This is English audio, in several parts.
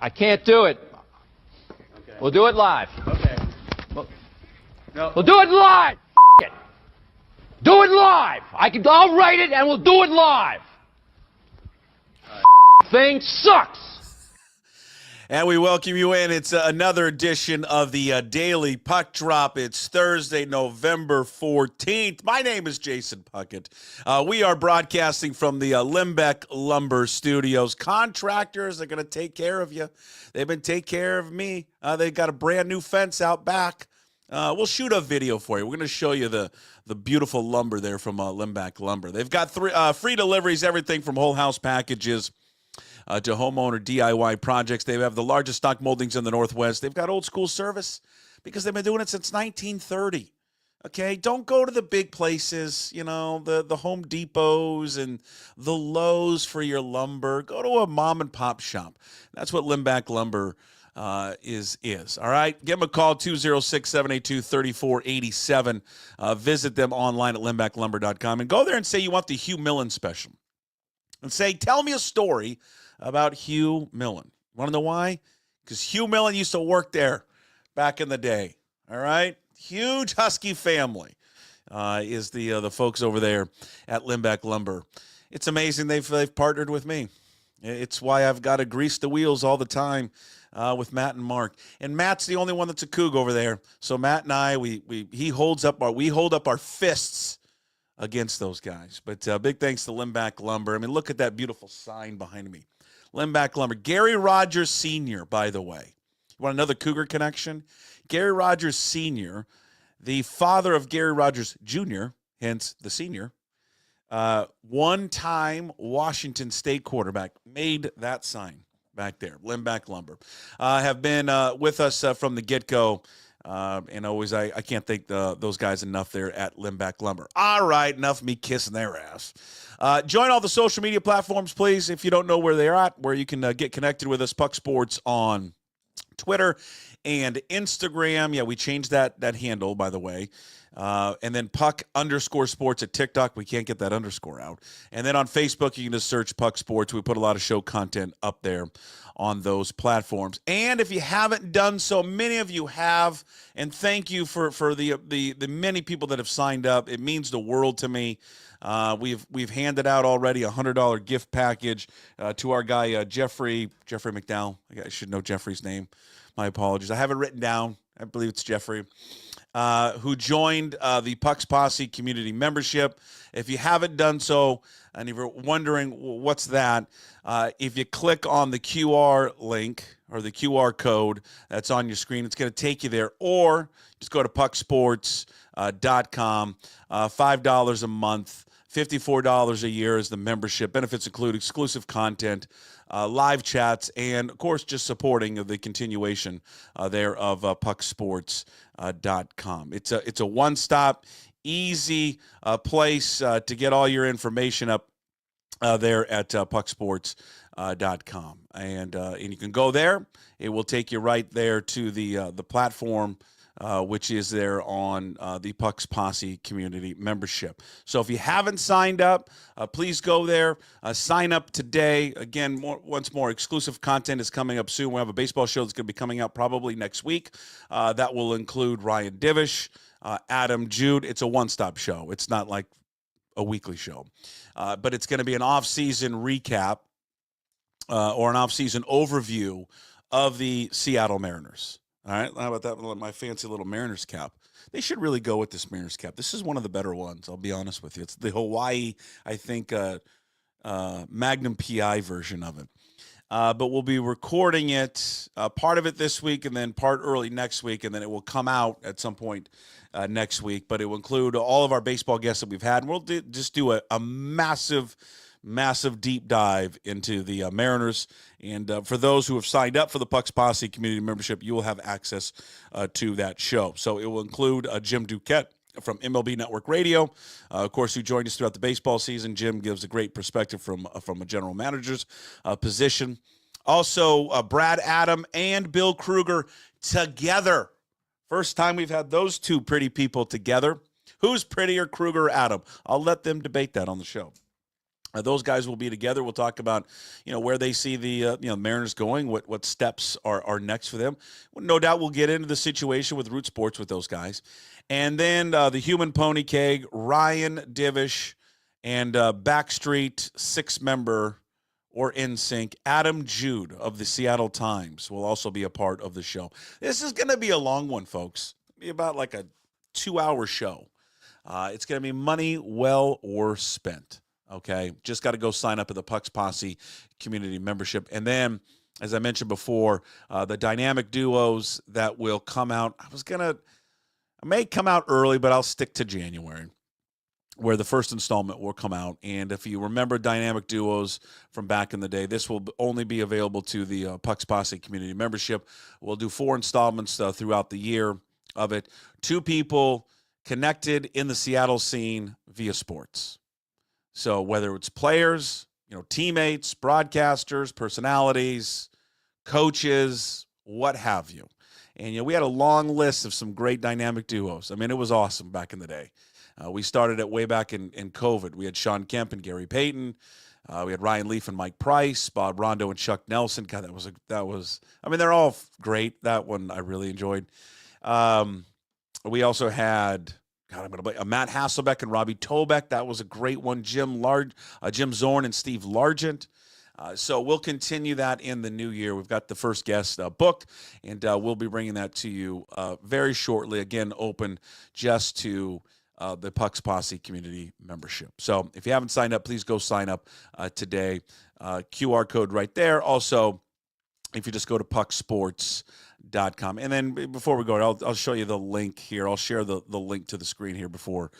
I can't do it. Okay. We'll do it live. Okay. No. We'll do it live. It. Do it live. I'll write it and we'll do it live. Thing sucks. And we welcome you in. It's another edition of the Daily Puck Drop. It's Thursday, November 14th. My name is Jason Puckett. We are broadcasting from the Limbeck Lumber Studios. Contractors are going to take care of you. They've been taking care of me. They've got a brand new fence out back. We'll shoot a video for you. We're going to show you the beautiful lumber there from Limbeck Lumber. They've got free deliveries, everything from whole house packages to homeowner DIY projects. They have the largest stock moldings in the Northwest. They've got old school service because they've been doing it since 1930. Okay, don't go to the big places, you know, the Home Depots and the Lowe's for your lumber. Go to a mom and pop shop. That's what Limbeck Lumber is. All right, give them a call, 206-782-3487. Visit them online at limbecklumber.com and go there and say you want the Hugh Millen special. And say, tell me a story about Hugh Millen. Want to know why? Because Hugh Millen used to work there back in the day. All right? Huge Husky family is the folks over there at Limbeck Lumber. It's amazing they've partnered with me. It's why I've got to grease the wheels all the time with Matt and Mark. And Matt's the only one that's a Coug over there. So Matt and I, we hold up our fists against those guys. But big thanks to Limbeck Lumber. I mean, look at that beautiful sign behind me. Limbeck Lumber. Gary Rogers Sr., by the way. You want another Cougar connection? Gary Rogers Sr., the father of Gary Rogers Jr., hence the senior, one-time Washington State quarterback, made that sign back there. Limbeck Lumber. Have been with us from the get-go. And always, I can't thank those guys enough there at Limbeck Lumber. All right, enough of me kissing their ass. Join all the social media platforms, please, if you don't know where they're at, where you can get connected with us. Puck Sports on Twitter and Instagram. Yeah, we changed that handle, by the way. And then Puck_sports at TikTok. We can't get that underscore out. And then on Facebook, you can just search Puck Sports. We put a lot of show content up there on those platforms. And if you haven't done so, many of you have, and thank you for the many people that have signed up. It means the world to me. We've handed out already a $100 gift package to our guy Jeffrey McDowell. I should know Jeffrey's name. My apologies. I have it written down. I believe it's Jeffrey. Who joined the Pucks Posse community membership. If you haven't done so, and if you're wondering what's that, if you click on the QR link or the QR code that's on your screen, it's going to take you there. Or just go to pucksports.com, $5 a month, $54 a year is the membership. Benefits include exclusive content, live chats, and, of course, just supporting the continuation there of pucksports.com. It's a one-stop, easy place to get all your information up there at pucksports.com. And you can go there. It will take you right there to the platform, which is there on the Pucks Posse community membership. So if you haven't signed up, please go there. Sign up today. Again, once more, exclusive content is coming up soon. We have a baseball show that's going to be coming out probably next week. That will include Ryan Divish, Adam Jude. It's a one-stop show. It's not like a weekly show. But it's going to be an off-season recap or an off-season overview of the Seattle Mariners. All right, how about that? My fancy little Mariners cap. They should really go with this Mariners cap. This is one of the better ones, I'll be honest with you. It's the Hawaii, I think, Magnum PI version of it. But we'll be recording it, part of it this week and then part early next week, and then it will come out at some point next week. But it will include all of our baseball guests that we've had, and we'll just do a massive deep dive into the Mariners. And for those who have signed up for the Pucks Posse community membership, you will have access to that show. So it will include Jim Duquette from MLB Network Radio, of course, who joined us throughout the baseball season. Jim gives a great perspective from a general manager's position. Also, Brad Adam and Bill Kruger together. First time we've had those two pretty people together. Who's prettier, Kruger or Adam? I'll let them debate that on the show. Those guys will be together. We'll talk about, where they see the Mariners going, what steps are next for them. No doubt we'll get into the situation with Root Sports with those guys. And then the Human Pony Keg, Ryan Divish, and Backstreet 6-member or NSYNC, Adam Jude of the Seattle Times will also be a part of the show. This is going to be a long one, folks. It'll be about like a 2-hour show. It's going to be money well or spent. Okay, just got to go sign up at the Pucks Posse community membership. And then, as I mentioned before, the dynamic duos that will come out. I may come out early, but I'll stick to January, where the first installment will come out. And if you remember dynamic duos from back in the day, this will only be available to the Pucks Posse community membership. We'll do 4 installments throughout the year of it. 2 people connected in the Seattle scene via sports. So whether it's players, teammates, broadcasters, personalities, coaches, what have you. And, we had a long list of some great dynamic duos. I mean, it was awesome back in the day. We started it way back in COVID. We had Sean Kemp and Gary Payton. We had Ryan Leaf and Mike Price, Bob Rondo and Chuck Nelson. God, they're all great. That one I really enjoyed. We also had... Matt Hasselbeck and Robbie Tobeck. That was a great one. Jim Zorn and Steve Largent. So we'll continue that in the new year. We've got the first guest booked, and we'll be bringing that to you very shortly. Again, open just to the Pucks Posse community membership. So if you haven't signed up, please go sign up today. QR code right there. Also, if you just go to pucksports.com. And then before we go, I'll show you the link here. I'll share the link to the screen here before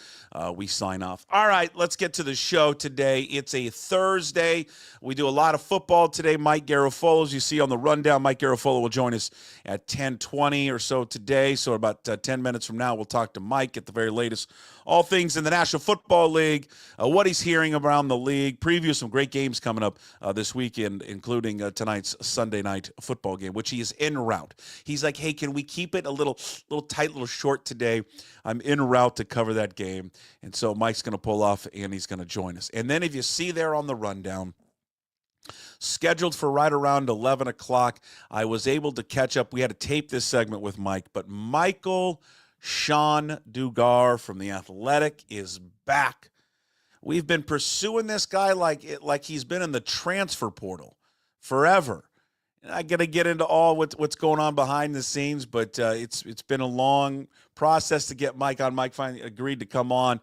we sign off. All right, let's get to the show today. It's a Thursday. We do a lot of football today. Mike Garafolo, as you see on the rundown, Mike Garafolo will join us at 10:20 or so today. So about 10 minutes from now, we'll talk to Mike at the very latest. All things in the National Football League, what he's hearing around the league, preview some great games coming up this weekend, including tonight's Sunday night football game, which he is en route. He's like, hey, can we keep it a little tight, little short today? I'm en route to cover that game. And so Mike's going to pull off, and he's going to join us. And then if you see there on the rundown, scheduled for right around 11 o'clock, I was able to catch up. We had to tape this segment with Mike, but Michael-Shawn Dugar from The Athletic is back. We've been pursuing this guy like he's been in the transfer portal forever. I got to get into all what's going on behind the scenes, but it's been a long process to get Mike on. Mike finally agreed to come on.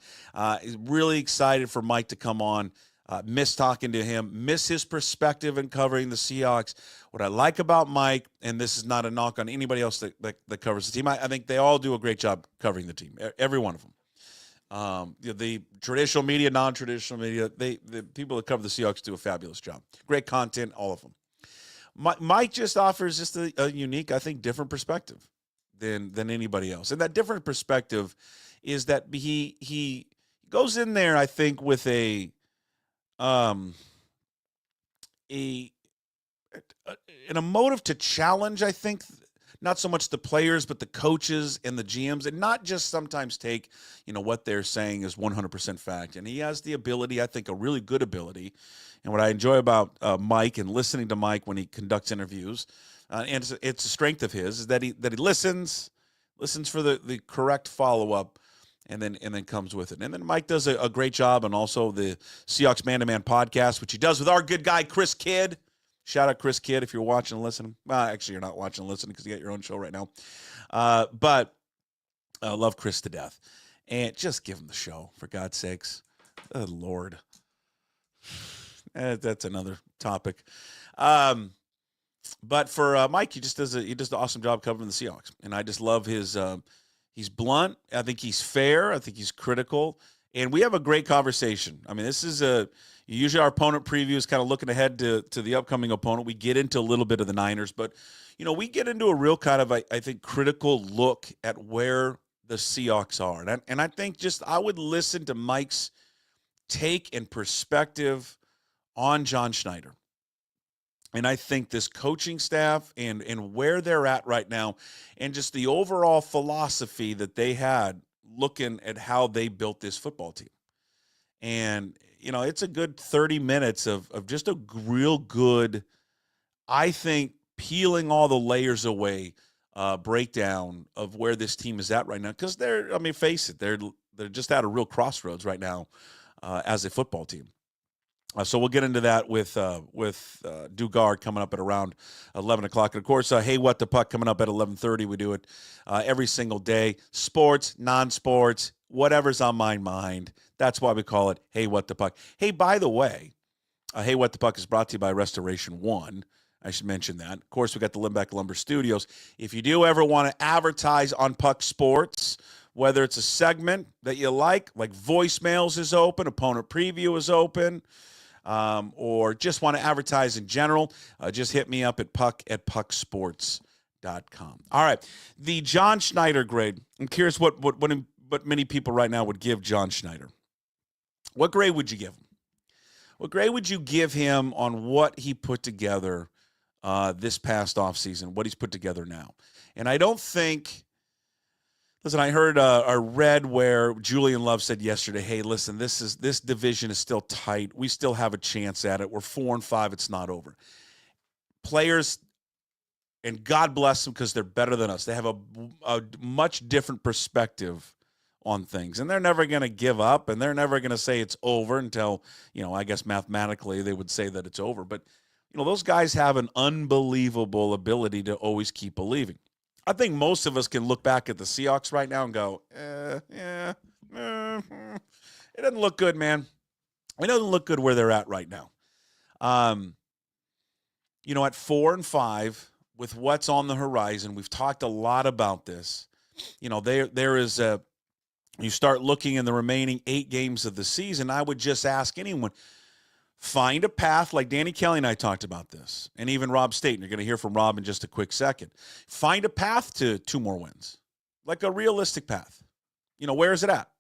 He's really excited for Mike to come on. Miss talking to him, miss his perspective in covering the Seahawks. What I like about Mike, and this is not a knock on anybody else that covers the team, I think they all do a great job covering the team, every one of them. The traditional media, non-traditional media, the people that cover the Seahawks do a fabulous job. Great content, all of them. Mike just offers just a unique, I think, different perspective than anybody else. And that different perspective is that he goes in there, I think, with in a motive to challenge, I think, not so much the players, but the coaches and the GMs, and not just sometimes take, what they're saying is 100% fact. And he has the ability, I think, a really good ability. And what I enjoy about Mike and listening to Mike when he conducts interviews, and it's a strength of his, is that he listens for the correct follow-up, and then comes with it. And then Mike does a great job, and also the Seahawks Man-to-Man podcast, which he does with our good guy, Chris Kidd. Shout out Chris Kidd if you're watching and listening. Well, actually, you're not watching and listening because you got your own show right now. But I love Chris to death. And just give him the show, for God's sakes. Oh, Lord. That's another topic. But for Mike, he does an awesome job covering the Seahawks. And I just love his he's blunt. I think he's fair. I think he's critical. And we have a great conversation. I mean, this is usually our opponent preview is kind of looking ahead to the upcoming opponent. We get into a little bit of the Niners, but, we get into a real kind of, I think, critical look at where the Seahawks are. And I think I would listen to Mike's take and perspective on John Schneider. And I think this coaching staff and where they're at right now, and just the overall philosophy that they had looking at how they built this football team. And it's a good 30 minutes of just a real good, I think, peeling all the layers away breakdown of where this team is at right now. Because face it, they're just at a real crossroads right now as a football team. So we'll get into that with Dugar coming up at around 11 o'clock. And, of course, Hey, What the Puck coming up at 11:30. We do it every single day. Sports, non-sports, whatever's on my mind. That's why we call it Hey, What the Puck. Hey, by the way, Hey, What the Puck is brought to you by Restoration One. I should mention that. Of course, we got the Limbeck Lumber Studios. If you do ever want to advertise on Puck Sports, whether it's a segment that you like voicemails is open, opponent preview is open, or just want to advertise in general, just hit me up at pucksports.com. All right, the John Schneider grade. I'm curious what many people right now would give John Schneider. What grade would you give him? What grade would you give him on what he put together this past offseason, what he's put together now? And I don't think – listen, I heard or read where Julian Love said yesterday, hey, listen, this division is still tight. We still have a chance at it. We're 4-5. It's not over. Players, and God bless them because they're better than us. They have a much different perspective on things, and they're never going to give up, and they're never going to say it's over until, I guess mathematically they would say that it's over. But, those guys have an unbelievable ability to always keep believing. I think most of us can look back at the Seahawks right now and go, it doesn't look good, man. It doesn't look good where they're at right now. At 4-5, with what's on the horizon, we've talked a lot about this. There is a, you start looking in the remaining 8 games of the season, I would just ask anyone, find a path, like Danny Kelly and I talked about this, and even Rob Staton. You're going to hear from Rob in just a quick second. Find a path to 2 more wins, like a realistic path. Where is it at?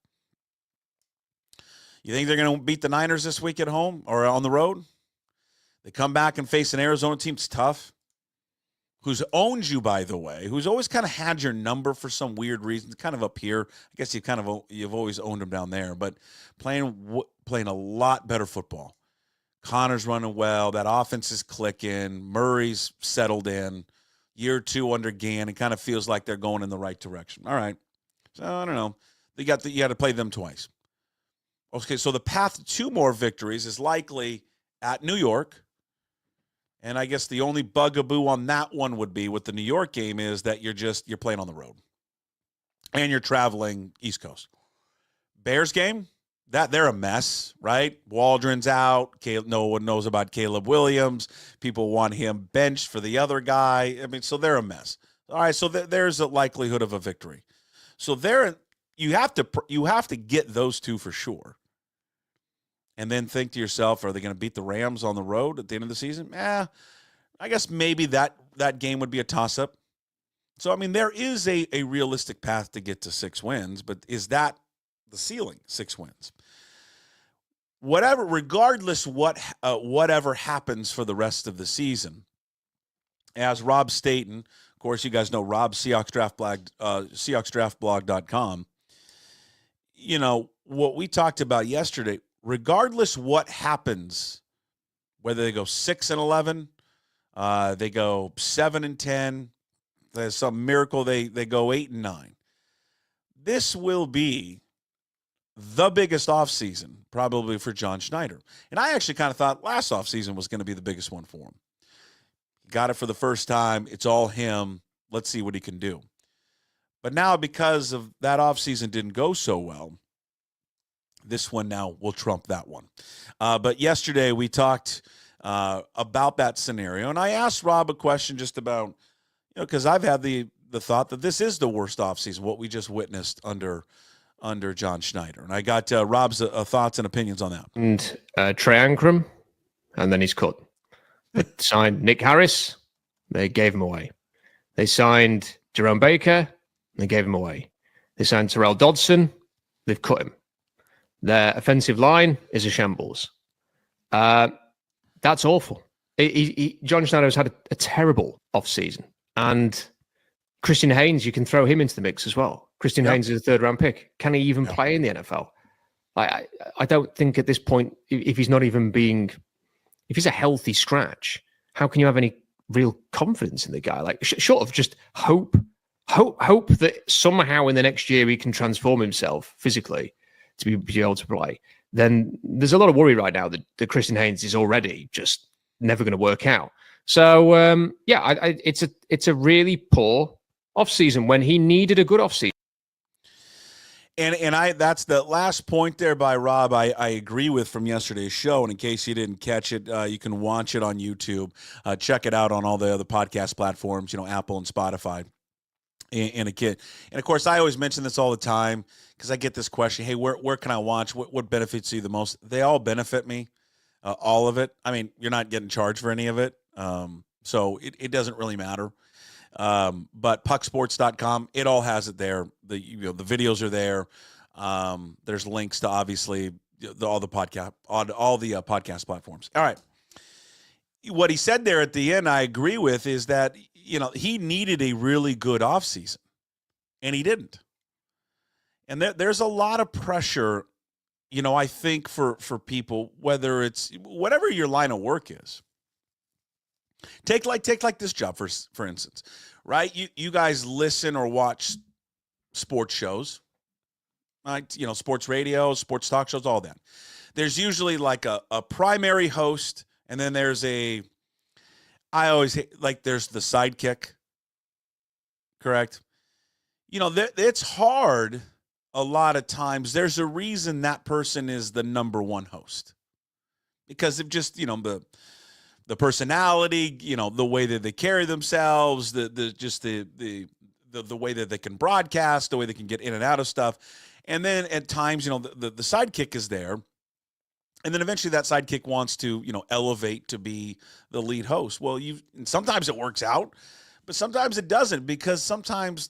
You think they're going to beat the Niners this week at home or on the road? They come back and face an Arizona team that's tough, who's owned you, by the way, who's always kind of had your number for some weird reason, kind of up here. I guess you've always owned them down there, but playing a lot better football. Connor's running well. That offense is clicking. Murray's settled in. Year 2 under Gann. It kind of feels like they're going in the right direction. All right. So, I don't know. You got to play them twice. Okay, so the path to 2 more victories is likely at New York. And I guess the only bugaboo on that one would be with the New York game is that you're playing on the road. And you're traveling East Coast. Bears game? That they're a mess, right? Waldron's out. No one knows about Caleb Williams. People want him benched for the other guy. So they're a mess. All right, so there's a likelihood of a victory. So you have to get those 2 for sure. And then think to yourself, are they going to beat the Rams on the road at the end of the season? I guess maybe that game would be a toss-up. So, there is a realistic path to get to 6 wins, but is that the ceiling, 6 wins? Regardless whatever happens for the rest of the season, as Rob Staton, of course, you guys know Rob, SeahawksDraftBlog.com, what we talked about yesterday, regardless what happens, whether they go 6-11, they go 7-10, there's some miracle they go 8-9. This will be the biggest offseason probably for John Schneider. And I actually kind of thought last offseason was going to be the biggest one for him. He got it for the first time. It's all him. Let's see what he can do. But now, because of that offseason didn't go so well, this one now will trump that one. But yesterday we talked about that scenario, and I asked Rob a question just about, because I've had the thought that this is the worst offseason, what we just witnessed under John Schneider. And I got Rob's thoughts and opinions on that. And Trey Ankrum, and then he's cut. They signed Nick Harris. They gave him away. They signed Jerome Baker. They gave him away. They signed Terrell Dodson. They've cut him. Their offensive line is a shambles. That's awful. John Schneider has had a terrible offseason. And Christian Haynes, you can throw him into the mix as well. Christian Haynes is a 3rd-round pick. Can he even play in the NFL? I don't think at this point, if he's not even if he's a healthy scratch, how can you have any real confidence in the guy? Like, short of just hope that somehow in the next year he can transform himself physically to be able to play, then there's a lot of worry right now that Christian Haynes is already just never going to work out. So, it's a really poor offseason when he needed a good offseason. And that's the last point there by Rob I agree with from yesterday's show. And in case you didn't catch it, you can watch it on YouTube. Check it out on all the other podcast platforms, Apple and Spotify. And of course, I always mention this all the time because I get this question, hey, where can I watch? What benefits you the most? They all benefit me, all of it. I mean, you're not getting charged for any of it, so it doesn't really matter. But pucksports.com, it all has it there. The videos are there. There's links to obviously all the podcast platforms. All right. What he said there at the end, I agree with, is that, he needed a really good offseason and he didn't. And there's a lot of pressure, I think for people, whether it's whatever your line of work is. Take this job for instance, right? You guys listen or watch sports shows, right? Sports radio, sports talk shows, all that. There's usually like a primary host, and then there's there's the sidekick, correct? It's hard a lot of times. There's a reason that person is the number one host because of just, the personality, the way that they carry themselves, the way that they can broadcast, the way they can get in and out of stuff. And then at times, the sidekick is there. And then eventually that sidekick wants to, elevate to be the lead host. Well, sometimes it works out, but sometimes it doesn't, because sometimes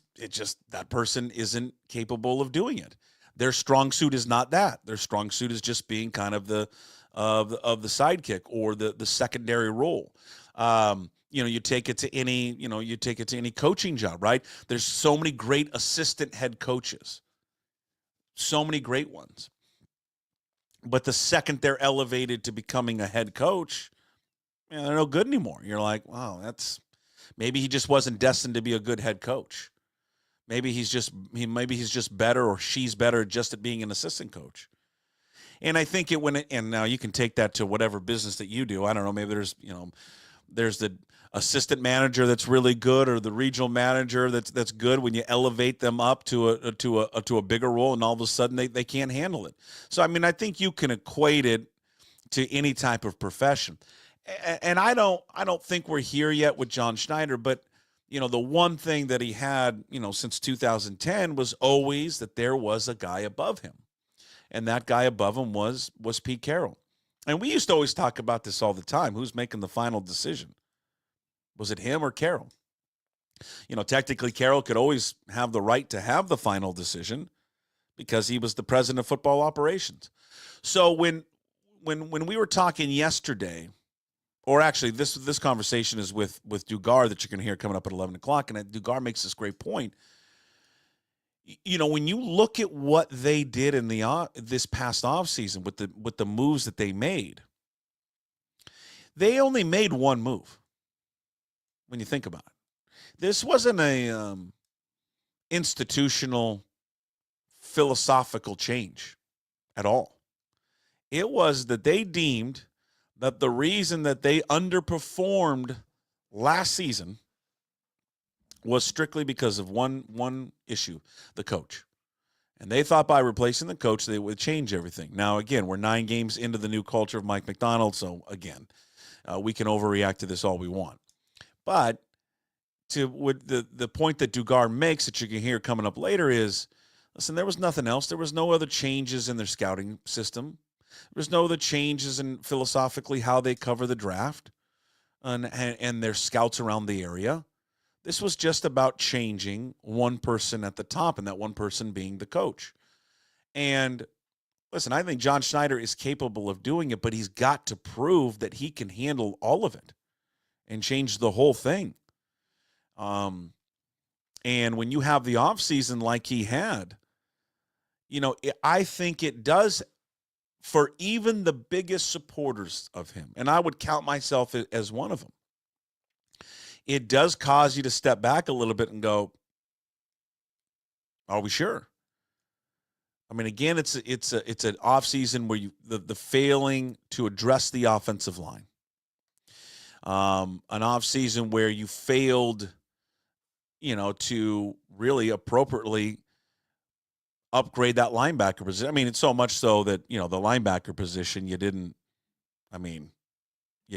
that person isn't capable of doing it. Their strong suit is not that. Their strong suit is just being kind of the sidekick or the secondary role. You take it to any coaching job, right? There's so many great assistant head coaches, so many great ones. But the second they're elevated to becoming a head coach, they're no good anymore. You're like, wow, maybe he just wasn't destined to be a good head coach. Maybe he's just better, or she's better just at being an assistant coach. And I think and now you can take that to whatever business that you do. I don't know, maybe there's the assistant manager that's really good, or the regional manager that's good when you elevate them up to a bigger role, and all of a sudden they can't handle it. So I think you can equate it to any type of profession. And I don't think we're here yet with John Schneider, but the one thing that he had, since 2010 was always that there was a guy above him. And that guy above him was Pete Carroll. And we used to always talk about this all the time. Who's making the final decision? Was it him or Carroll? Technically Carroll could always have the right to have the final decision because he was the president of football operations. So when we were talking yesterday, or actually this conversation is with Dugar that you're going to hear coming up at 11 o'clock, and Dugar makes this great point. When you look at what they did in this past offseason with the moves that they made, they only made one move. When you think about it, this wasn't a institutional, philosophical change at all. It was that they deemed that the reason that they underperformed last season was strictly because of one issue, the coach. And they thought by replacing the coach, they would change everything. Now, again, we're 9 games into the new culture of Mike Macdonald, so again, we can overreact to this all we want. But the point that Dugar makes that you can hear coming up later is, listen, there was nothing else. There was no other changes in their scouting system. There was no other changes in philosophically how they cover the draft and their scouts around the area. This was just about changing one person at the top, and that one person being the coach. And listen, I think John Schneider is capable of doing it, but he's got to prove that he can handle all of it and change the whole thing. And when you have the offseason like he had, I think it does for even the biggest supporters of him, and I would count myself as one of them, it does cause you to step back a little bit and go, are we sure? I mean, again, it's an offseason where the failing to address the offensive line. An offseason where you failed, to really appropriately upgrade that linebacker position. I mean, it's so much so that, the linebacker position, you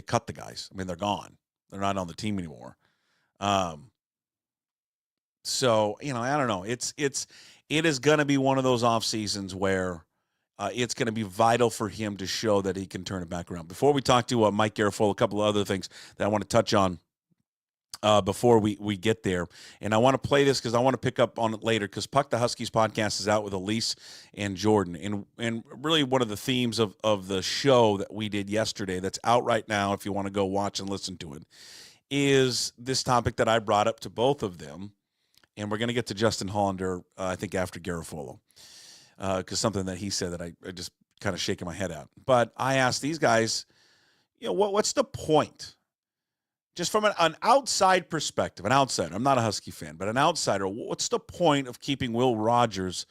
cut the guys. I mean, they're gone. They're not on the team anymore. So, I don't know. It is going to be one of those off seasons where it's going to be vital for him to show that he can turn it back around. Before we talk to Mike Garafolo, a couple of other things that I want to touch on before we get there. And I want to play this because I want to pick up on it later, because Puck the Huskies podcast is out with Elise and Jordan. And really one of the themes of the show that we did yesterday that's out right now, if you want to go watch and listen to it, is this topic that I brought up to both of them. And we're going to get to Justin Hollander, I think, after Garafolo, because something that he said that I just kind of shaking my head at. But I asked these guys, what's the point? Just from an outside perspective, an outsider, I'm not a Husky fan, but an outsider, what's the point of keeping Will Rogers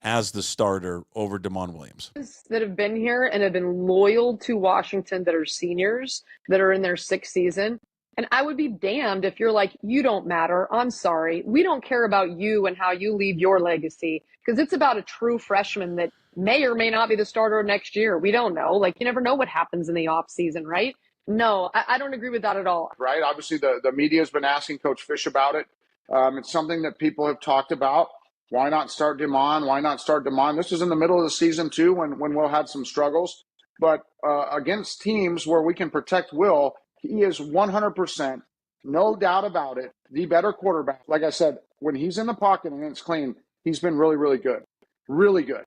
as the starter over Damon Williams? That have been here and have been loyal to Washington, that are seniors, that are in their 6th season. And I would be damned if you're like, you don't matter. I'm sorry. We don't care about you and how you leave your legacy, because it's about a true freshman that may or may not be the starter next year. We don't know. Like, you never know what happens in the off season, right? No, I don't agree with that at all. Right. Obviously, the media has been asking Coach Fisch about it. It's something that people have talked about. Why not start Damon? Why not start Damon? This is in the middle of the season, too, when Will had some struggles. But against teams where we can protect Will, he is 100%, no doubt about it, the better quarterback. Like I said, when he's in the pocket and it's clean, he's been really, really good. Really good.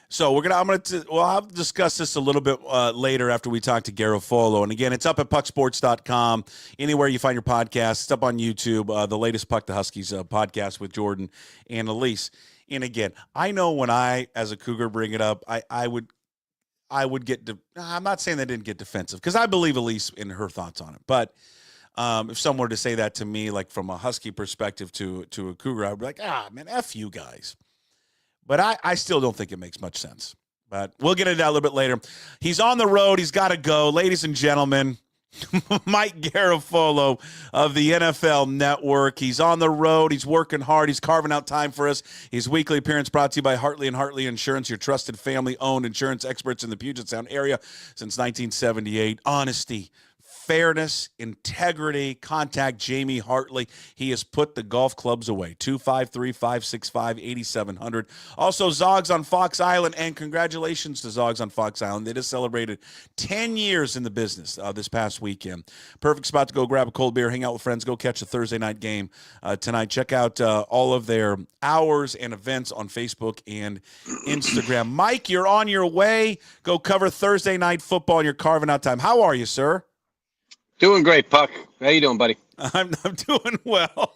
So I'll discuss this a little bit later after we talk to Garafolo. And again, it's up at pucksports.com. Anywhere you find your podcast, it's up on YouTube. The latest Puck the Huskies podcast with Jordan and Elise. And again, I know when I, as a Cougar, bring it up, I would get I'm not saying they didn't get defensive, because I believe Elise in her thoughts on it. But if someone were to say that to me, like from a Husky perspective to a Cougar, I'd be like, man, F you guys. But I still don't think it makes much sense. But we'll get into that a little bit later. He's on the road. He's got to go. Ladies and gentlemen, Mike Garafolo of the NFL Network. He's on the road. He's working hard. He's carving out time for us. His weekly appearance brought to you by Hartley & Hartley Insurance, your trusted family-owned insurance experts in the Puget Sound area since 1978. Honesty, fairness, integrity. Contact Jamie Hartley. He has put the golf clubs away. 253-565-8700. Also, Zogs on Fox Island, and congratulations to Zogs on Fox Island. They just celebrated 10 years in the business this past weekend. Perfect spot to go grab a cold beer, hang out with friends, go catch a Thursday night game tonight. Check out all of their hours and events on Facebook and Instagram. Mike, you're on your way. Go cover Thursday night football in your carving out time. How are you, sir? Doing great, Puck. How you doing, buddy? I'm doing well.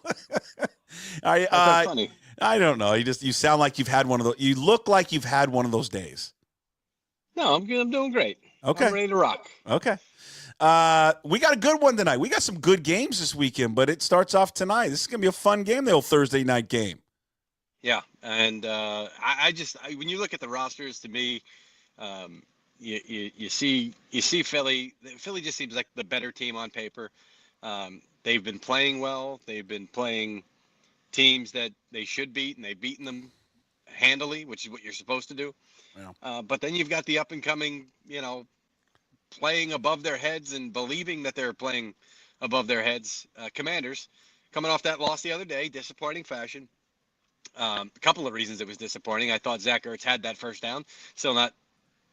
Funny. I don't know. You sound like you've had one of those. You look like you've had one of those days. No, I'm good. I'm doing great. Okay. I'm ready to rock. Okay. We got a good one tonight. We got some good games this weekend, but it starts off tonight. This is going to be a fun game, the old Thursday night game. Yeah, and when you look at the rosters, to me, you see Philly. Philly just seems like the better team on paper. They've been playing well. They've been playing teams that they should beat, and they've beaten them handily, which is what you're supposed to do. Yeah. But then you've got the up and coming, playing above their heads and believing that they're playing above their heads. Commanders coming off that loss the other day, disappointing fashion. A couple of reasons it was disappointing. I thought Zach Ertz had that first down. Still not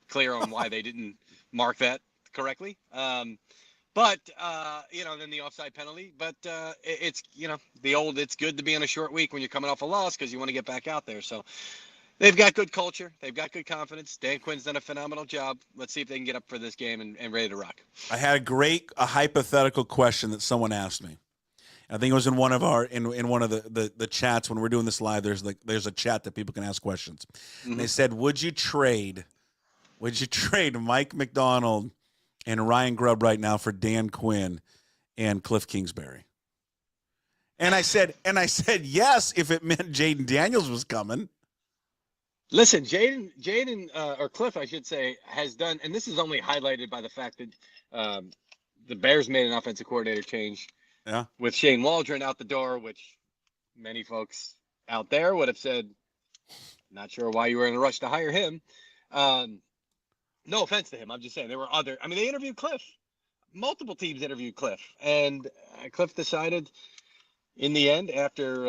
clear on why they didn't mark that correctly. But then the offside penalty. But it's it's good to be on a short week when you're coming off a loss, because you want to get back out there. So they've got good culture. They've got good confidence. Dan Quinn's done a phenomenal job. Let's see if they can get up for this game and ready to rock. I had a hypothetical question that someone asked me. I think it was in one of the chats when we're doing this live. There's a chat that people can ask questions. Mm-hmm. And they said, would you trade Would you trade Mike McDonald and Ryan Grubb right now for Dan Quinn and Cliff Kingsbury? And I said yes if it meant Jaden Daniels was coming. Listen, Jaden, or Cliff, I should say, has done, and this is only highlighted by the fact that the Bears made an offensive coordinator change with Shane Waldron out the door, which many folks out there would have said, not sure why you were in a rush to hire him. No offense to him. I'm just saying there were they interviewed Cliff. Multiple teams interviewed Cliff. And Cliff decided in the end, after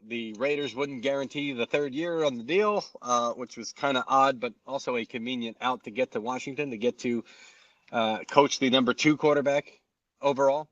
the Raiders wouldn't guarantee the third year on the deal, which was kind of odd, but also a convenient out to get to Washington, to get to coach the number 2 quarterback overall,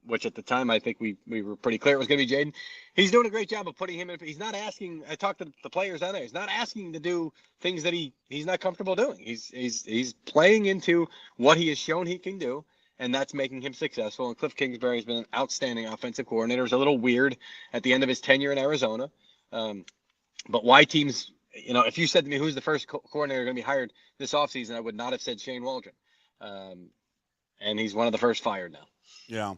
which at the time I think we were pretty clear it was going to be Jaden. He's doing a great job of putting him in. He's not asking. I talked to the players on there. He's not asking to do things that he's not comfortable doing. He's playing into what he has shown he can do, and that's making him successful. And Cliff Kingsbury has been an outstanding offensive coordinator. It was a little weird at the end of his tenure in Arizona, but why teams? If you said to me who's the first coordinator going to be hired this offseason, I would not have said Shane Waldron, and he's one of the first fired now. Yeah.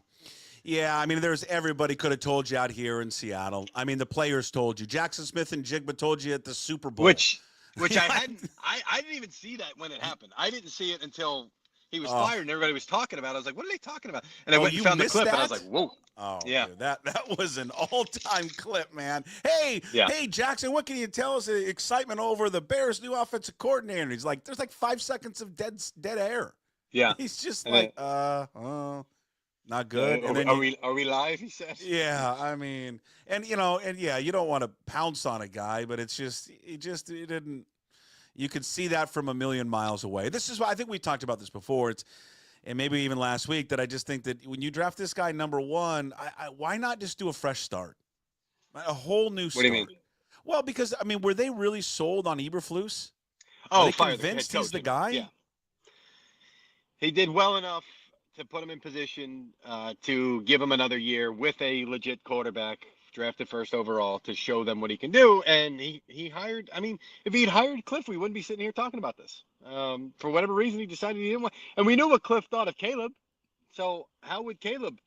Yeah, there's everybody could have told you out here in Seattle. The players told you. Jackson Smith and Jigba told you at the Super Bowl. Which I hadn't. I didn't even see that when it happened. I didn't see it until he was fired and everybody was talking about it. I was like, what are they talking about? And I went and found the clip, and I was like, whoa. Oh, yeah. Dude, that was an all-time clip, man. Hey, Jackson, what can you tell us? The excitement over the Bears' new offensive coordinator. He's like, there's like 5 seconds of dead air. Yeah. He's just not good. And then are we live? He said. Yeah, you don't want to pounce on a guy, but it didn't. You could see that from a million miles away. This is why I think we talked about this before. And maybe even last week, that I just think that when you draft this guy number 1, why not just do a fresh start, a whole new start? What do you mean? Well, because were they really sold on Eberflus? Oh, are they convinced he's the guy? Yeah. He did well enough to put him in position to give him another year with a legit quarterback, drafted first overall, to show them what he can do. And he hired, if he'd hired Cliff, we wouldn't be sitting here talking about this. For whatever reason, he decided he didn't want, and we knew what Cliff thought of Caleb. So how would Caleb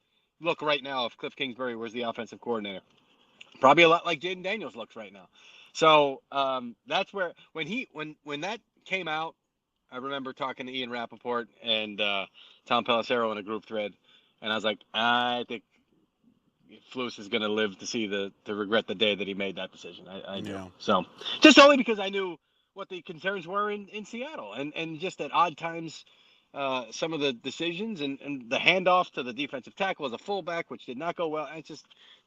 look right now if Cliff Kingsbury was the offensive coordinator? Probably a lot like Jaden Daniels looks right now. So that's where, when that came out, I remember talking to Ian Rappaport and Tom Pelissero in a group thread, and I was like, I think Flus is going to live to see to regret the day that he made that decision. I do. Yeah. So just only because I knew what the concerns were in Seattle, and just at odd times, some of the decisions and the handoff to the defensive tackle as a fullback, which did not go well.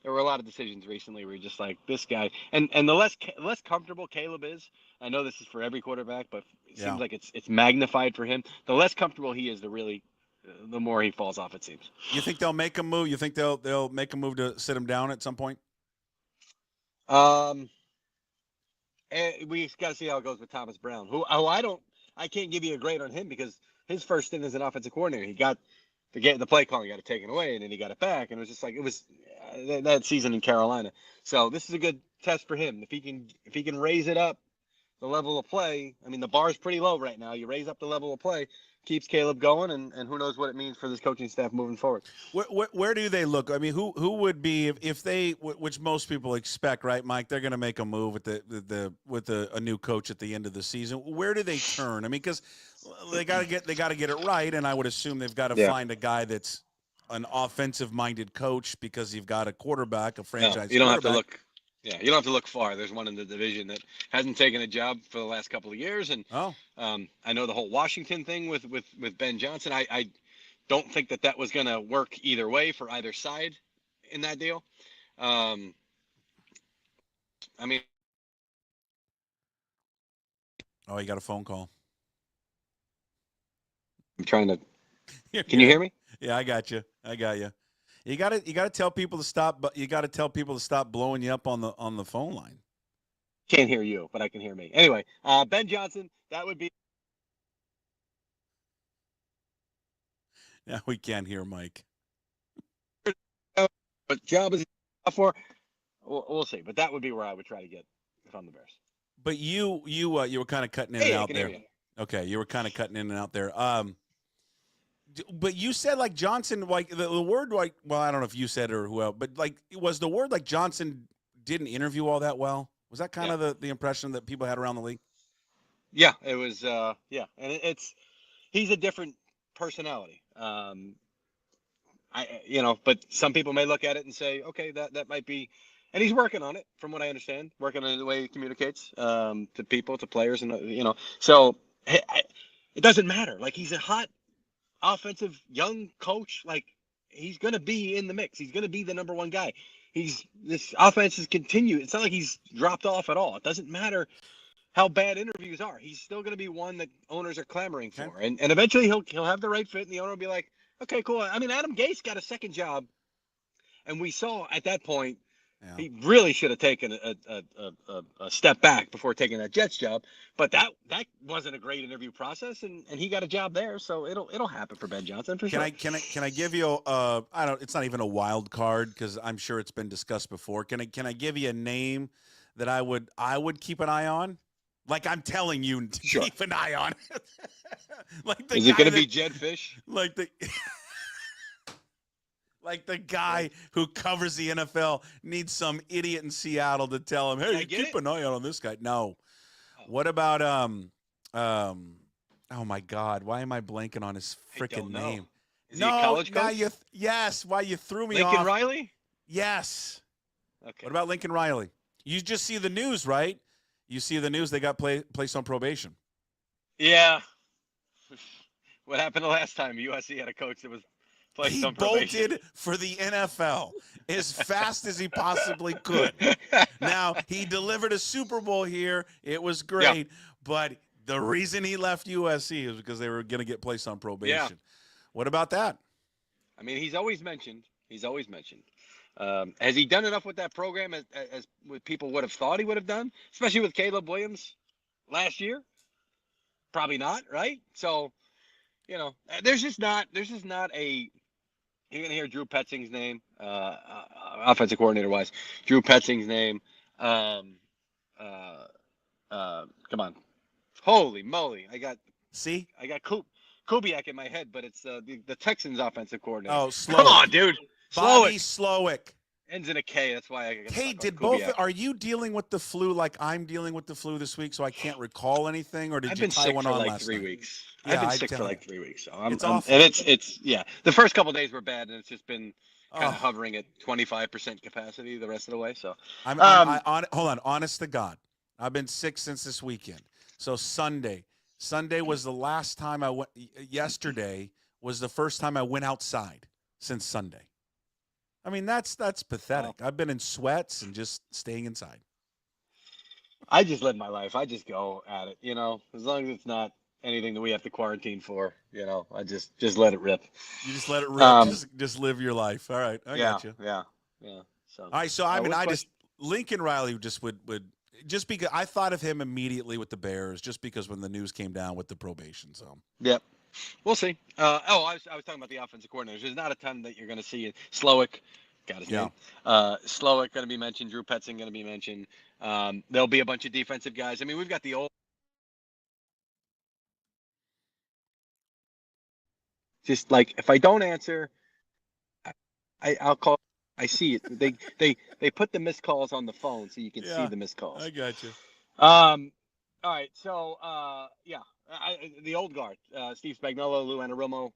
There were a lot of decisions recently where you're just like, this guy, and the less comfortable Caleb is. I know this is for every quarterback, but it seems like it's magnified for him. The less comfortable he is, the more he falls off, it seems. You think they'll make a move? You think they'll make a move to sit him down at some point? And we got to see how it goes with Thomas Brown, who I can't give you a grade on him because his first stint as an offensive coordinator, he got the play calling, got it taken away, and then he got it back, and it was just like it was that season in Carolina. So this is a good test for him. If he can raise it up, the level of play. The bar's pretty low right now. You raise up the level of play, keeps Caleb going, and who knows what it means for this coaching staff moving forward. Where do they look? Who would be if they, which most people expect, right, Mike? They're going to make a move with a new coach at the end of the season. Where do they turn? Because they got to get it right, and I would assume they've got to find a guy that's an offensive-minded coach because you've got a quarterback, a franchise. You don't have to look. Yeah, you don't have to look far. There's one in the division that hasn't taken a job for the last couple of years, and I know the whole Washington thing with Ben Johnson. I don't think that was going to work either way for either side in that deal. Oh, you got a phone call. I'm trying to. Can you hear me? Yeah, I got you. You got to tell people to stop. But you got to tell people to stop blowing you up on the phone line. Can't hear you, but I can hear me. Anyway, Ben Johnson, that would be. Yeah, we can't hear Mike. What job is he for? We'll see, but that would be where I would try to get if I'm the Bears. But you were kind of cutting it out there. Okay, you were kind of cutting in and out there. But you said like Johnson, like the word, like, well, I don't know if you said it or who else, but like was the word like Johnson didn't interview all that well? Was that kind of the impression that people had around the league? Yeah, it was. Yeah, and he's a different personality. But some people may look at it and say, okay, that might be, and he's working on it, from what I understand, working on the way he communicates to people, to players, and so it doesn't matter. Like, he's a hot offensive young coach. Like, he's gonna be in the mix. He's gonna be the number one guy. This offense is continue. It's not like he's dropped off at all. It doesn't matter how bad interviews are. He's still going to be one that owners are clamoring for. Okay. And eventually he'll have the right fit, and the owner will be like, okay, cool. I mean, Adam Gase got a second job, and we saw at that point he really should have taken a step back before taking that Jets job. But that wasn't a great interview process, and he got a job there, so it'll happen for Ben Johnson for sure. Can I give you I don't, it's not even a wild card because I'm sure it's been discussed before. Can I give you a name that I would keep an eye on? Like, I'm telling you to keep an eye on. Like, is it going to be Jedd Fisch? Like the guy who covers the NFL needs some idiot in Seattle to tell him, hey, keep an eye out on this guy. No. What about oh my God, why am I blanking on his freaking name? Is he a college coach? Yes. Why you threw me off? Lincoln Riley? Yes. Okay. What about Lincoln Riley? You just see the news, right? You see the news, they got placed on probation. Yeah. What happened the last time USC had a coach that was placed on probation? He bolted for the NFL as fast as he possibly could. Now, he delivered a Super Bowl here. It was great. Yeah. But the reason he left USC is because they were going to get placed on probation. Yeah. What about that? I mean, he's always mentioned. Has he done enough with that program as people would have thought he would have done, especially with Caleb Williams last year? Probably not, right? So, there's just not a. You're gonna hear Drew Petzing's name, offensive coordinator wise. Drew Petzing's name. Come on, holy moly! I got Kubiak in my head, but it's the Texans offensive coordinator. Oh, Slowick. Come on, dude. Bobby Slowick. Ends in a K. That's why I got. Hey, are you dealing with the flu like I'm dealing with the flu this week, so I can't recall anything, or did you tie one on last night? 3 weeks. Yeah, I've been sick for like 3 weeks. So it's awful. And it's the first couple of days were bad, and it's just been kind of hovering at 25% capacity the rest of the way. So hold on, honest to God, I've been sick since this weekend. So Sunday was the last time I went. Yesterday was the first time I went outside since Sunday. I mean, that's pathetic. I've been in sweats and just staying inside. I just live my life. I just go at it, as long as it's not anything that we have to quarantine for, I just let it rip. You just let it rip. Just live your life. All right. I got you. Yeah. So, all right. So, Lincoln Riley just would just because I thought of him immediately with the Bears, just because when the news came down with the probation. So, yep. We'll see. I was talking about the offensive coordinators. There's not a ton that you're going to see. Slowick, got his name. Slowick going to be mentioned. Drew Petzing going to be mentioned. There'll be a bunch of defensive guys. I mean, we've got the old. Just like if I don't answer, I'll call. I see it. They put the missed calls on the phone so you can see the missed calls. I got you. All right. So the old guard, Steve Spagnuolo, Lou Anarumo,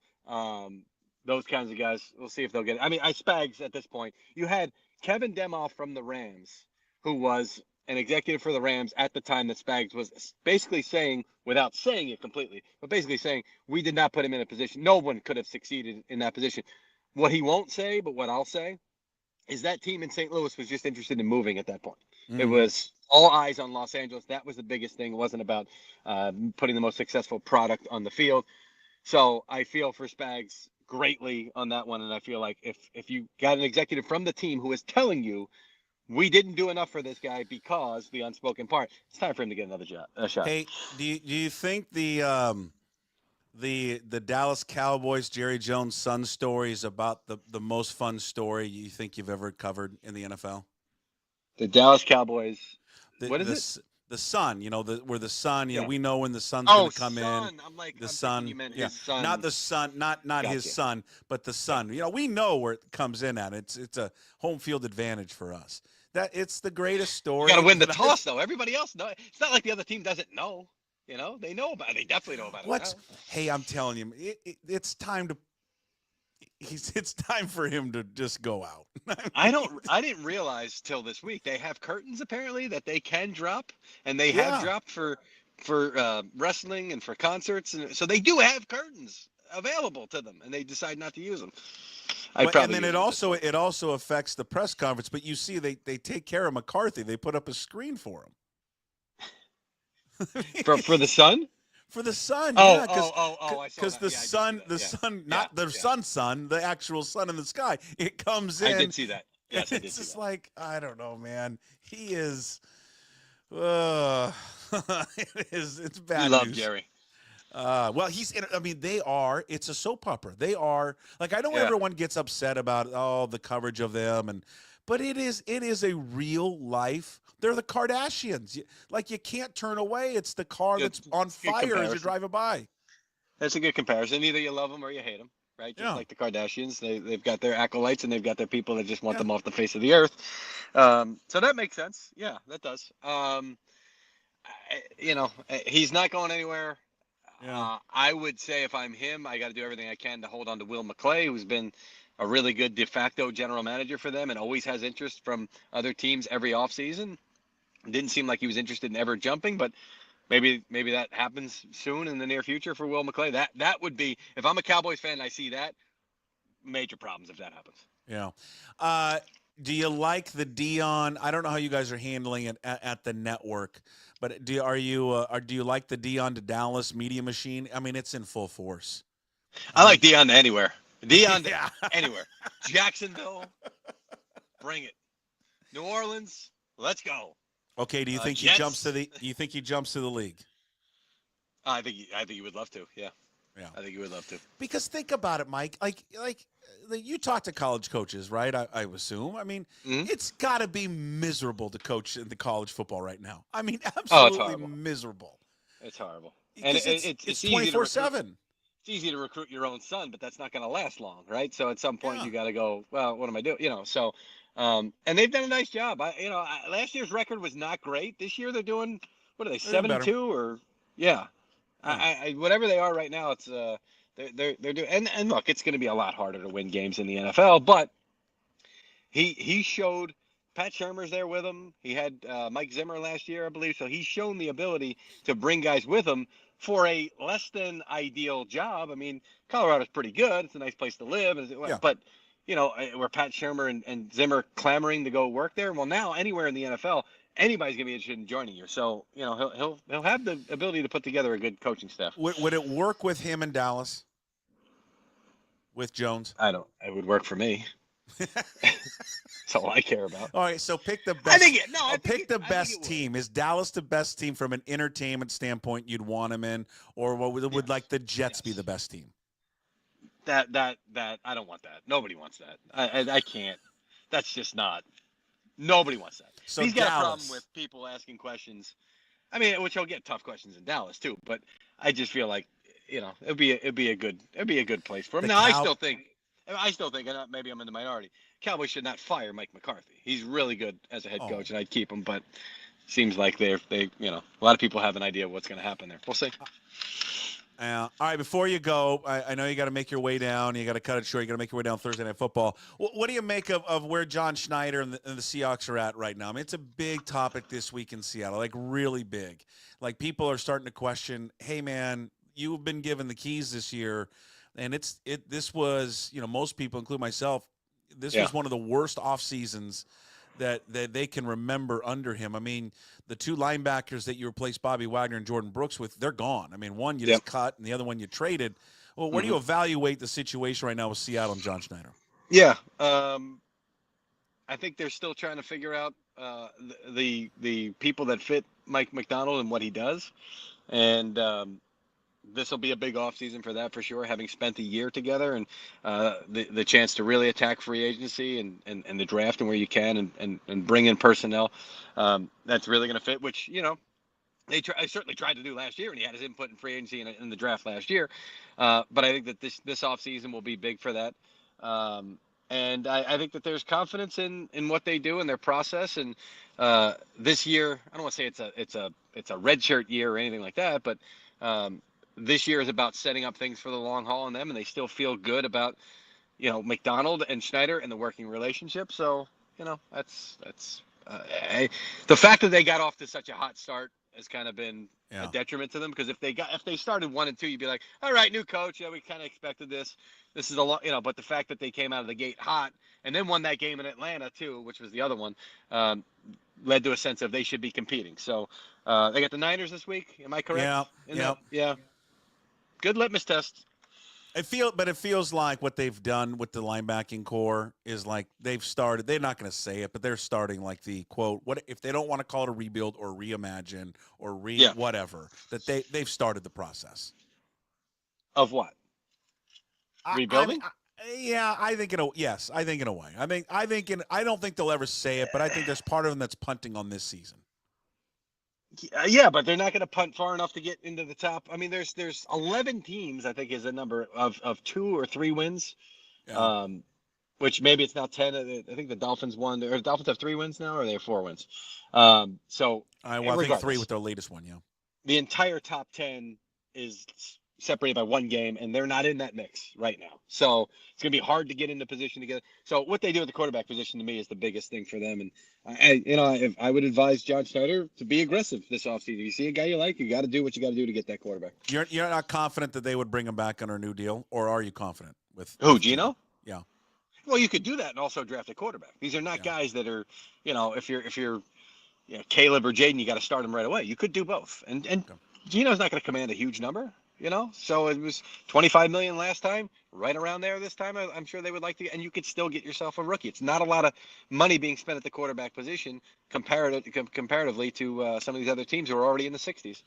those kinds of guys. We'll see if they'll get it. I mean, Spags at this point. You had Kevin Demoff from the Rams, who was an executive for the Rams at the time that Spags was basically saying, without saying it completely, but basically saying we did not put him in a position. No one could have succeeded in that position. What he won't say, but what I'll say, is that team in St. Louis was just interested in moving at that point. Mm-hmm. It was all eyes on Los Angeles. That was the biggest thing. It wasn't about putting the most successful product on the field. So I feel for Spags greatly on that one. And I feel like if you got an executive from the team who is telling you we didn't do enough for this guy because the unspoken part, it's time for him to get another shot. Hey, do you think the Dallas Cowboys, Jerry Jones' son story is about the most fun story you think you've ever covered in the NFL? The Dallas Cowboys. What is it? The sun, where the sun, Yeah. we know when the sun's going to come son. in. I'm like, The I'm sun, thinking you meant yeah, his son. not the sun, not his Gotcha. son, but the sun. We know where it comes in at. It's a home field advantage for us. That it's the greatest story. You got to win the that toss, though. Everybody else knows. It's not like the other team doesn't know. They know about it. They definitely know about it now. Hey, I'm telling you, it's time to. It's time for him to just go out. I didn't realize till this week they have curtains apparently that they can drop, and they Yeah. have dropped for wrestling and for concerts, and so they do have curtains available to them, and they decide not to use them. And then it also affects the press conference. But you see, they take care of McCarthy. They put up a screen for him. for the sun. For the sun, I saw because that. the Yeah, sun, not the sun, the actual sun in the sky. It comes in. I did see that. Yes, I did it's see just that. like, I don't know, man. He is. It's bad. We love news. Jerry. Well, they are. It's a soap opera. They are like, I know everyone gets upset about the coverage of them, but it is a real life. They're the Kardashians. You can't turn away. It's the car that's on fire as you're driving by. That's a good comparison. Either you love them or you hate them, right? Just like the Kardashians, they've got their acolytes and they've got their people that just want them off the face of the earth. So that makes sense. Yeah, that does. He's not going anywhere. Yeah. I would say if I'm him, I got to do everything I can to hold on to Will McClay, who's been a really good de facto general manager for them and always has interest from other teams every offseason. Didn't seem like he was interested in ever jumping, but maybe that happens soon in the near future for Will McClay. That would be, if I'm a Cowboys fan and I see that, major problems if that happens. Yeah. Do you like the Dion? I don't know how you guys are handling it at the network, but do you like the Dion to Dallas media machine? I mean, it's in full force. I like Dion to anywhere. Dion to anywhere. Jacksonville, bring it. New Orleans, let's go. Okay. Do you think he Jets? jumps to the? You think he jumps to the league? I think he would love to. Yeah. Yeah. I think he would love to. Because think about it, Mike. Like you talk to college coaches, right? I assume. I mean, it's got to be miserable to coach in the college football right now. I mean, absolutely miserable. It's horrible. And it's 24/7. It's easy to recruit your own son, but that's not going to last long, right? So at some point you got to go, well, what am I doing? So, and they've done a nice job. Last year's record was not great. This year they're doing, what are they, 7-2 or whatever they are right now. It's they're doing, and look, it's going to be a lot harder to win games in the NFL, but he showed. Pat Shurmur's there with him. He had Mike Zimmer last year, I believe. So he's shown the ability to bring guys with him for a less than ideal job. I mean, Colorado's pretty good. It's a nice place to live. But, where Pat Shurmur and Zimmer clamoring to go work there. Well, now anywhere in the NFL, anybody's going to be interested in joining you. So, he'll have the ability to put together a good coaching staff. Would it work with him in Dallas? With Jones? It would work for me. That's all I care about. All right, so pick the best. Pick the best team. Is Dallas the best team from an entertainment standpoint you'd want him in, or would like the Jets be the best team? That I don't want that. Nobody wants that. I can't. That's just not. Nobody wants that. So he's got Dallas. a problem with people asking questions. I mean, which he'll get tough questions in Dallas too. But I just feel like it'd be a good place for him. Now I still think, and maybe I'm in the minority, Cowboys should not fire Mike McCarthy. He's really good as a head coach, and I'd keep him. But seems like a lot of people have an idea of what's going to happen there. We'll see. All right, before you go, I know you got to make your way down. You got to cut it short. You got to make your way down Thursday Night Football. What do you make of where John Schneider and the Seahawks are at right now? I mean, it's a big topic this week in Seattle, like really big. Like people are starting to question, hey, man, you've been given the keys this year. And this was, most people, including myself, this was one of the worst off seasons that they can remember under him. I mean, the two linebackers that you replaced Bobby Wagner and Jordan Brooks with, they're gone. I mean, one you just cut and the other one you traded. Well, where do you evaluate the situation right now with Seattle and John Schneider? Yeah. I think they're still trying to figure out the people that fit Mike Macdonald and what he does. And this will be a big offseason for that for sure, having spent a year together and the chance to really attack free agency and the draft and where you can and bring in personnel that's really going to fit, which, I certainly tried to do last year, and he had his input in free agency in the draft last year. But I think that this offseason will be big for that. And I think that there's confidence in what they do and their process. And this year, I don't want to say it's a redshirt year or anything like that, but this year is about setting up things for the long haul on them, and they still feel good about McDonald and Schneider and the working relationship. So that's the fact that they got off to such a hot start has kind of been a detriment to them, because if they started 1-2, you'd be like, all right, new coach, we kind of expected this. This is a lot, but the fact that they came out of the gate hot and then won that game in Atlanta too, which was the other one, led to a sense of they should be competing. So they got the Niners this week. Am I correct? Yeah. Good litmus test. It feels like what they've done with the linebacking core is like they've started. They're not going to say it, but they're starting like the quote. What if they don't want to call it a rebuild or reimagine or whatever? That they've started the process of what? Rebuilding? I think in a way. I don't think they'll ever say it, but I think there's part of them that's punting on this season. Yeah, but they're not going to punt far enough to get into the top. I mean, there's 11 teams, I think, is a number of 2 or 3 wins, which maybe it's now 10. I think the Dolphins won. Or the Dolphins have 3 wins now, or they have 4 wins. I think 3 with their latest one. Yeah, the entire top 10 is separated by 1 game, and they're not in that mix right now. So it's going to be hard to get into position to get. So what they do at the quarterback position to me is the biggest thing for them. And I would advise John Schneider to be aggressive this offseason. You see a guy you like, you got to do what you got to do to get that quarterback. You're not confident that they would bring him back on a new deal, or are you confident with who? Gino? Yeah. Well, you could do that and also draft a quarterback. These are not guys that are, if you're Caleb or Jaden, you got to start them right away. You could do both. And Gino's not going to command a huge number. So it was $25 million last time, right around there this time. I'm sure they would like to, and you could still get yourself a rookie. It's not a lot of money being spent at the quarterback position comparatively to some of these other teams who are already in the 60s.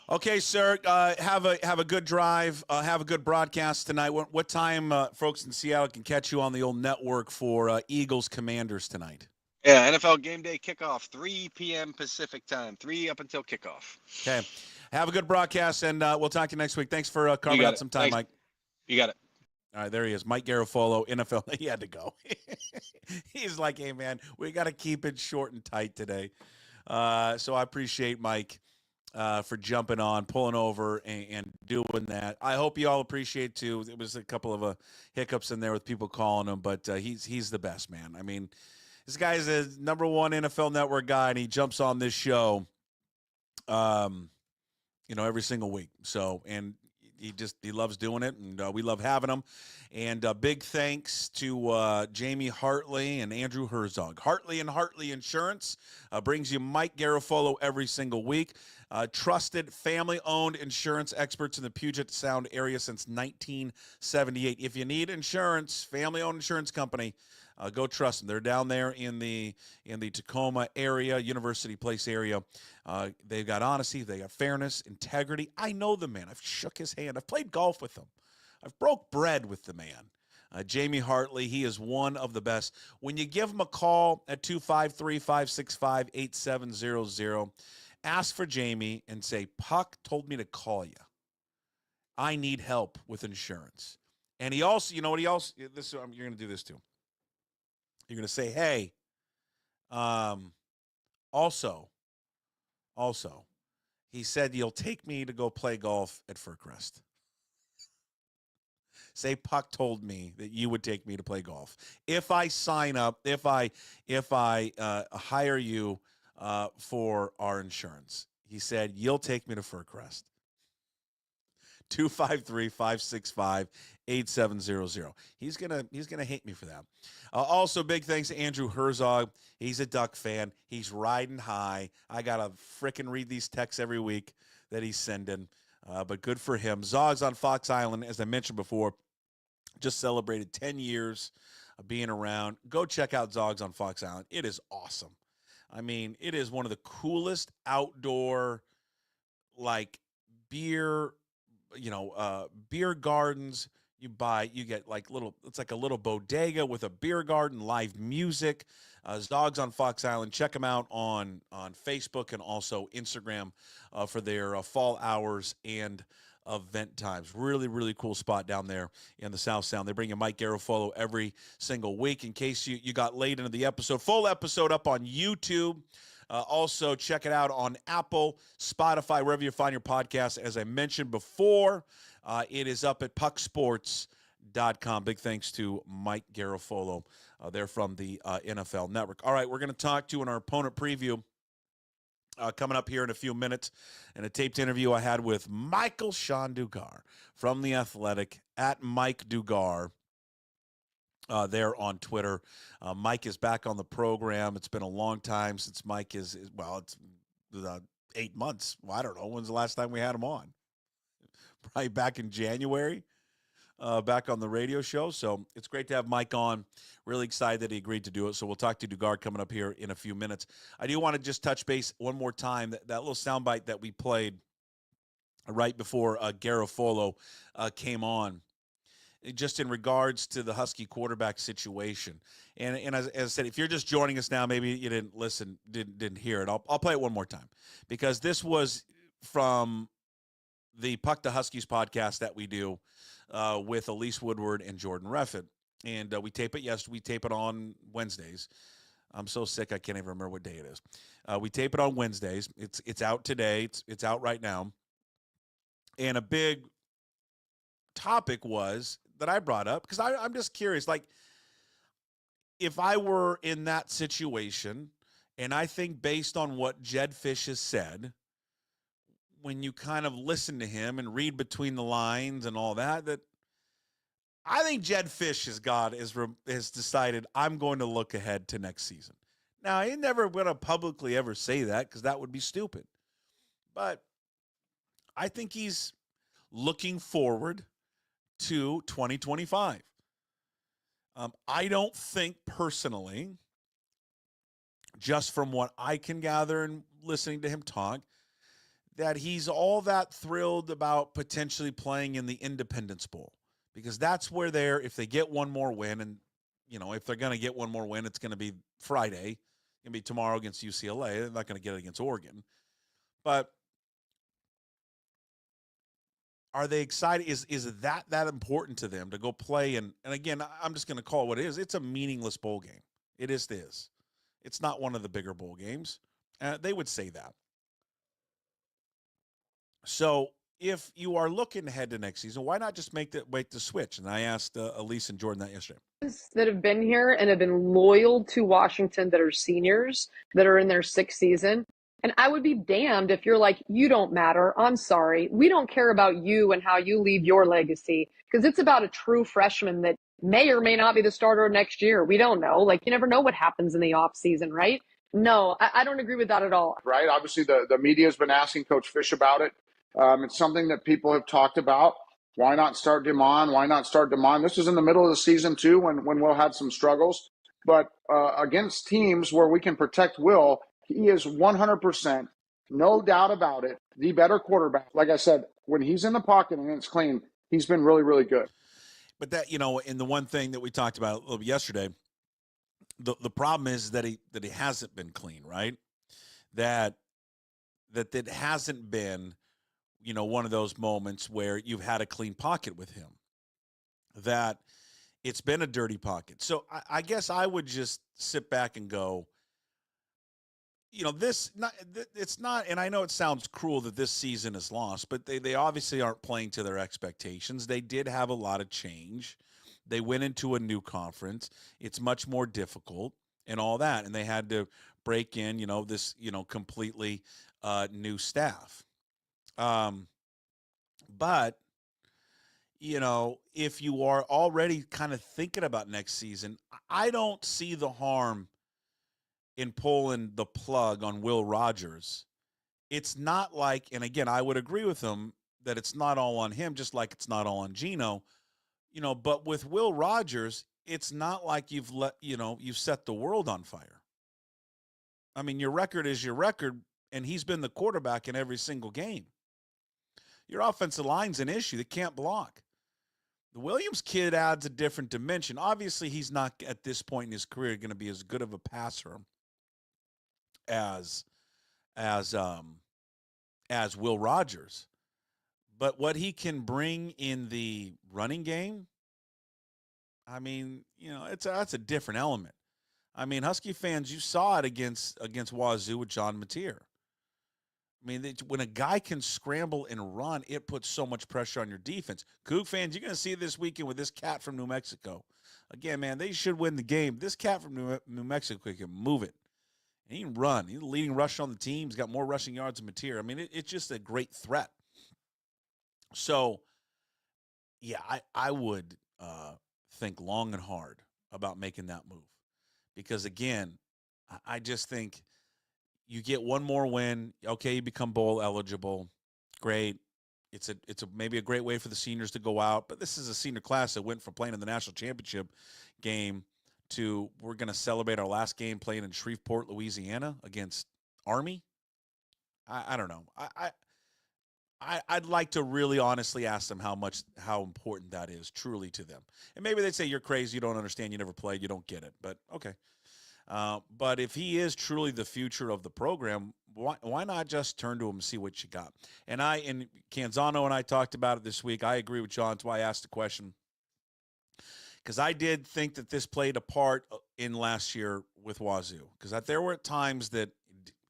Okay, sir. Have a good drive. Have a good broadcast tonight. What time, folks in Seattle can catch you on the old network for Eagles Commanders tonight? Yeah, NFL game day kickoff, 3 p.m. Pacific time, 3 up until kickoff. Okay. Have a good broadcast, and we'll talk to you next week. Thanks for carving out some time, Thanks. Mike. You got it. All right, there he is. Mike Garafolo, NFL. He had to go. He's like, hey, man, we got to keep it short and tight today. So I appreciate Mike for jumping on, pulling over, and doing that. I hope you all appreciate, too. It was a couple of hiccups in there with people calling him, but he's the best, man. I mean, this guy is a number 1 NFL Network guy, and he jumps on this show every single week. So, and he loves doing it, and we love having him. And big thanks to Jamie Hartley and Andrew Herzog. Hartley and Hartley Insurance brings you Mike Garafolo every single week. Trusted family-owned insurance experts in the Puget Sound area since 1978. If you need insurance, family-owned insurance company, go trust them. They're down there in the Tacoma area, University Place area. They've got honesty. They got fairness, integrity. I know the man. I've shook his hand. I've played golf with him. I've broke bread with the man. Jamie Hartley, he is one of the best. When you give him a call at 253-565-8700, ask for Jamie and say, Puck told me to call you. I need help with insurance. And he also, you're going to do this too. You're going to say, hey, also, he said you'll take me to go play golf at Furcrest. Say Puck told me that you would take me to play golf. If I sign up, if I hire you for our insurance, he said you'll take me to Furcrest. 253-565-8700. He's gonna hate me for that. Also, big thanks to Andrew Herzog. He's a Duck fan. He's riding high. I gotta frickin' read these texts every week that he's sending. But good for him. Zogs on Fox Island, as I mentioned before, just celebrated 10 years of being around. Go check out Zogs on Fox Island. It is awesome. I mean, it is one of the coolest outdoor, beer gardens You get like it's like a little bodega with a beer garden, live music. Dogs on Fox Island. Check them out on Facebook and also Instagram for their fall hours and event times. Really, really cool spot down there in the South Sound. They bring you Mike Garafolo every single week. In case you got late into the episode, full episode up on YouTube. Also, check it out on Apple, Spotify, wherever you find your podcast. As I mentioned before, it is up at pucksports.com. Big thanks to Mike Garafolo. They're from the NFL Network. All right, we're going to talk to our opponent preview coming up here in a few minutes, and a taped interview I had with Michael-Shawn Dugar from The Athletic at Mike Dugar. There on Twitter. Mike is back on the program. It's been a long time since Mike it's 8 months. Well, I don't know. When's the last time we had him on? Probably back in January, back on the radio show. So it's great to have Mike on. Really excited that he agreed to do it. So we'll talk to Dugar coming up here in a few minutes. I do want to just touch base one more time. That little soundbite that we played right before Garafolo came on, just in regards to the Husky quarterback situation. And as I said, if you're just joining us now, maybe you didn't listen, didn't hear it. I'll play it one more time, because this was from the Puck the Huskies podcast that we do with Elise, Woodward, and Jordan Reffett. And we tape it on Wednesdays. I'm so sick I can't even remember what day it is. We tape it on Wednesdays. It's out today. It's out right now. And a big topic was that I brought up, because I'm just curious, like, if I were in that situation, and I think based on what Jedd Fisch has said, when you kind of listen to him and read between the lines and all that, that I think Jedd Fisch has decided, I'm going to look ahead to next season. Now, he never going to publicly ever say that, because that would be stupid. But I think he's looking forward to 2025. I don't think personally, just from what I can gather and listening to him talk, that he's all that thrilled about potentially playing in the Independence Bowl, because that's where if they get one more win, and if they're going to get one more win, it's going to be Friday, it's going to be tomorrow against UCLA. They're not going to get it against Oregon, but are they excited? Is that important to them to go play? And again, I'm just going to call it what it is. It's a meaningless bowl game. It is this. It's not one of the bigger bowl games. They would say that. So if you are looking ahead to next season, why not just make the switch? And I asked Elise and Jordan that yesterday. That have been here and have been loyal to Washington, that are seniors, that are in their sixth season. And I would be damned if you're like, you don't matter. I'm sorry. We don't care about you and how you leave your legacy, because it's about a true freshman that may or may not be the starter next year. We don't know. Like, you never know what happens in the offseason, right? No, I don't agree with that at all. Right? Obviously, the media has been asking Coach Fisch about it. It's something that people have talked about. Why not start Demond? Why not start Demond? This was in the middle of the season, too, when Will had some struggles. But against teams where we can protect Will, he is 100%, no doubt about it, the better quarterback. Like I said, when he's in the pocket and it's clean, he's been really, really good. But that, in the one thing that we talked about a little bit yesterday, the problem is that he hasn't been clean, right? That hasn't been, one of those moments where you've had a clean pocket with him. That it's been a dirty pocket. So I guess I would just sit back and go, it's not, and I know it sounds cruel that this season is lost, but they obviously aren't playing to their expectations. They did have a lot of change. They went into a new conference. It's much more difficult and all that. And they had to break in, this, completely new staff. But, if you are already kind of thinking about next season, I don't see the harm in pulling the plug on Will Rogers. It's not like, and again, I would agree with him that it's not all on him, just like it's not all on Geno, but with Will Rogers, it's not like you've set the world on fire. I mean, your record is your record, and he's been the quarterback in every single game. Your offensive line's an issue. They can't block. The Williams kid adds a different dimension. Obviously, he's not at this point in his career going to be as good of a passer as as Will Rogers. But what he can bring in the running game, I mean, that's a different element. I mean, Husky fans, you saw it against Wazoo with John Mateer. I mean, when a guy can scramble and run, it puts so much pressure on your defense. Coug fans, you're going to see this weekend with this cat from New Mexico. Again, man, they should win the game. This cat from New Mexico can move it. And he can run. He's the leading rusher on the team. He's got more rushing yards than Mateer. I mean, it's just a great threat. So, yeah, I would think long and hard about making that move. Because, again, I just think – you get one more win. Okay, you become bowl eligible. Great. It's maybe a great way for the seniors to go out. But this is a senior class that went from playing in the national championship game to we're going to celebrate our last game playing in Shreveport, Louisiana against Army. I don't know. I'd like to really honestly ask them how important that is truly to them. And maybe they'd say you're crazy, you don't understand, you never played, you don't get it. But okay. But if he is truly the future of the program, why not just turn to him and see what you got? And Canzano and I talked about it this week. I agree with John. That's why I asked the question. Because I did think that this played a part in last year with Wazoo. Because there were times that,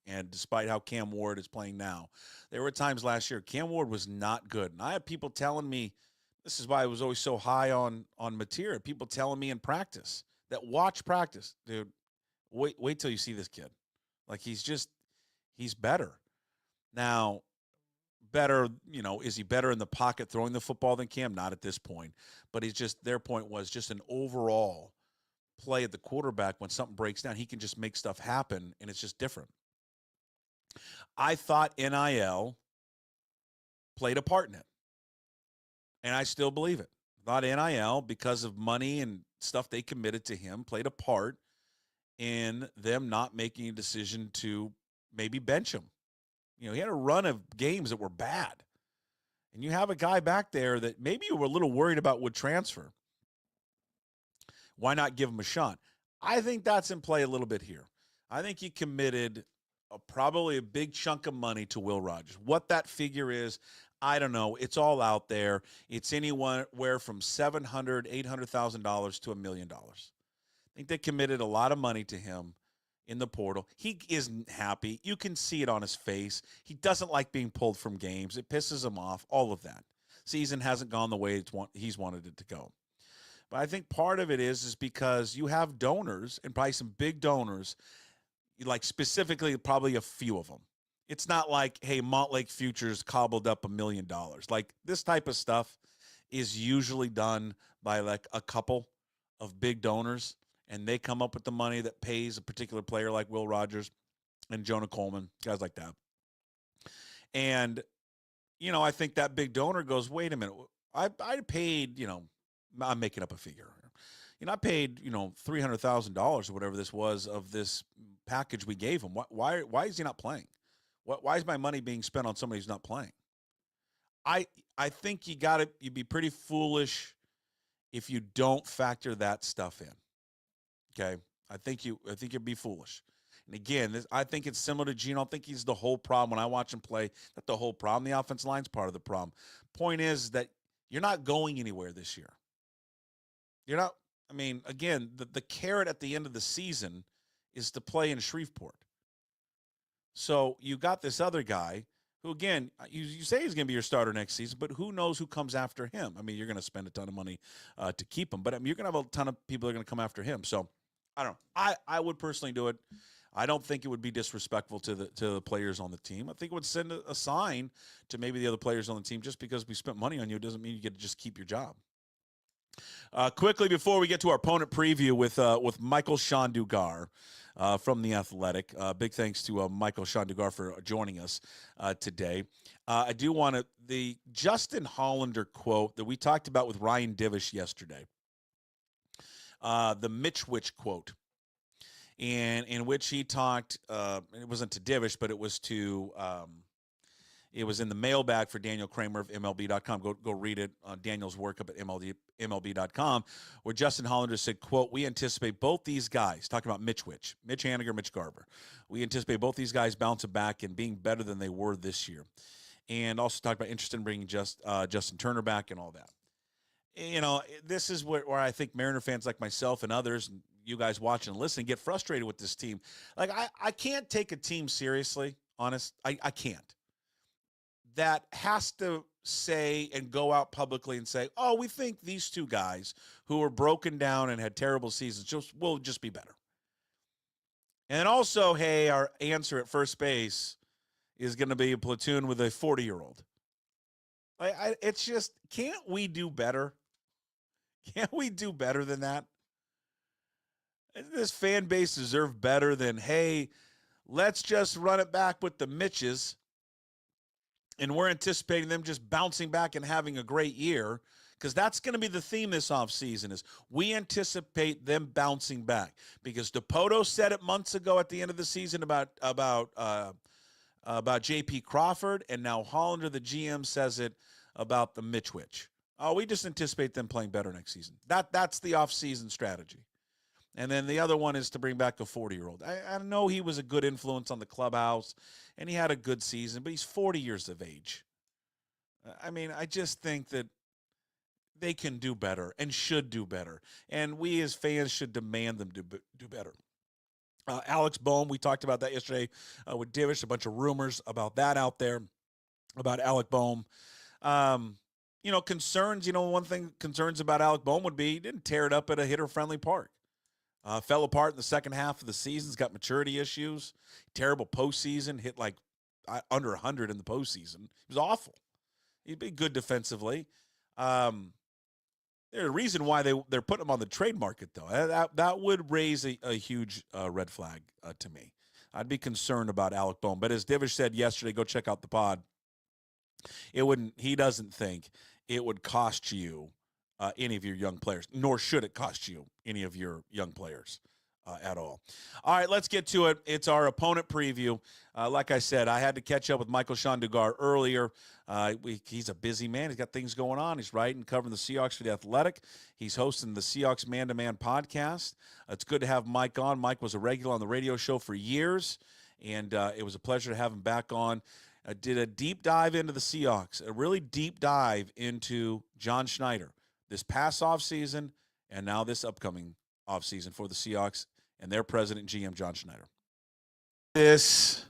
and despite how Cam Ward is playing now, there were times last year Cam Ward was not good. And I had people telling me, this is why I was always so high on Mateer, people telling me in practice that watch practice, dude. Wait till you see this kid. Like, he's better. Now, better, is he better in the pocket throwing the football than Cam? Not at this point. But their point was just an overall play at the quarterback. When something breaks down, he can just make stuff happen, and it's just different. I thought NIL played a part in it. And I still believe it. I thought NIL, because of money and stuff they committed to him, played a part in them not making a decision to maybe bench him. He had a run of games that were bad. And you have a guy back there that maybe you were a little worried about would transfer. Why not give him a shot? I think that's in play a little bit here. I think he committed probably a big chunk of money to Will Rogers. What that figure is, I don't know. It's all out there. It's anywhere from $700,000, $800,000 to $1 million. I think they committed a lot of money to him in the portal. He isn't happy. You can see it on his face. He doesn't like being pulled from games. It pisses him off, all of that. Season hasn't gone the way he's wanted it to go. But I think part of it is because you have donors, and probably some big donors, like specifically probably a few of them. It's not like, hey, Montlake Futures cobbled up $1 million. Like, this type of stuff is usually done by like a couple of big donors. And they come up with the money that pays a particular player like Will Rogers and Jonah Coleman, guys like that. And, I think that big donor goes, wait a minute, I paid, I'm making up a figure. I paid, $300,000 or whatever this was of this package we gave him. Why is he not playing? Why is my money being spent on somebody who's not playing? I think you'd be pretty foolish if you don't factor that stuff in. Okay, I think you'd be foolish. And again, I think it's similar to Geno. I think he's the whole problem when I watch him play. Not the whole problem. The offensive line's part of the problem. Point is that you're not going anywhere this year. You're not. I mean, again, the carrot at the end of the season is to play in Shreveport. So you got this other guy who, again, you say he's going to be your starter next season, but who knows who comes after him? I mean, you're going to spend a ton of money to keep him, but you're going to have a ton of people that are going to come after him. So I don't know. I would personally do it. I don't think it would be disrespectful to the players on the team. I think it would send a sign to maybe the other players on the team. Just because we spent money on you doesn't mean you get to just keep your job. Quickly, before we get to our opponent preview with Michael-Shawn Dugar from The Athletic, big thanks to Michael-Shawn Dugar for joining us today. I do want the Justin Hollander quote that we talked about with Ryan Divish yesterday, the Mitch Witch quote, in which he talked, it wasn't to Divish, but it was to It was in the mailbag for Daniel Kramer of MLB.com. Go read it. Daniel's work up at MLB.com, where Justin Hollander said, quote, "We anticipate both these guys," talking about Mitch Haniger, Mitch Garver. "We anticipate both these guys bouncing back and being better than they were this year." And also talked about interest in bringing Justin Turner back and all that. You know, this is where I think Mariner fans like myself and others, and you guys watching and listening, get frustrated with this team. Like, I can't take a team seriously, honest. I can't. That has to say and go out publicly and say, oh, we think these two guys who were broken down and had terrible seasons will just be better. And also, hey, our answer at first base is going to be a platoon with a 40-year-old. It's just, can't we do better? Can't we do better than that? This fan base deserves better than, hey, let's just run it back with the Mitches. And we're anticipating them just bouncing back and having a great year, because that's going to be the theme this offseason is we anticipate them bouncing back. Because DePoto said it months ago at the end of the season about J.P. Crawford, and now Hollander, the GM, says it about the Mitchwich. Oh, we just anticipate them playing better next season. That's the offseason strategy. And then the other one is to bring back a 40-year-old. I know he was a good influence on the clubhouse, and he had a good season, but he's 40 years of age. I mean, I just think that they can do better and should do better. And we as fans should demand them to do better. Alex Bohm, we talked about that yesterday with Divish, a bunch of rumors about that out there, about Alec Bohm. Concerns, one thing concerns about Alec Bohm would be he didn't tear it up at a hitter-friendly park. Fell apart in the second half of the season. He's got maturity issues. Terrible postseason. Hit like under 100 in the postseason. He was awful. He'd be good defensively. There's a reason why they're putting him on the trade market, though. That would raise a huge red flag to me. I'd be concerned about Alec Bohm. But as Divish said yesterday, go check out the pod. He doesn't think it would cost you any of your young players, nor should it cost you any of your young players at all. All right, let's get to it. It's our opponent preview. Like I said, I had to catch up with Michael-Shawn Dugar earlier. He's a busy man. He's got things going on. He's writing, covering the Seahawks for The Athletic. He's hosting the Seahawks Man-to-Man podcast. It's good to have Mike on. Mike was a regular on the radio show for years, and it was a pleasure to have him back on. Did a deep dive into the Seahawks, a really deep dive into John Schneider this past offseason and now this upcoming offseason for the Seahawks and their president, GM, John Schneider. This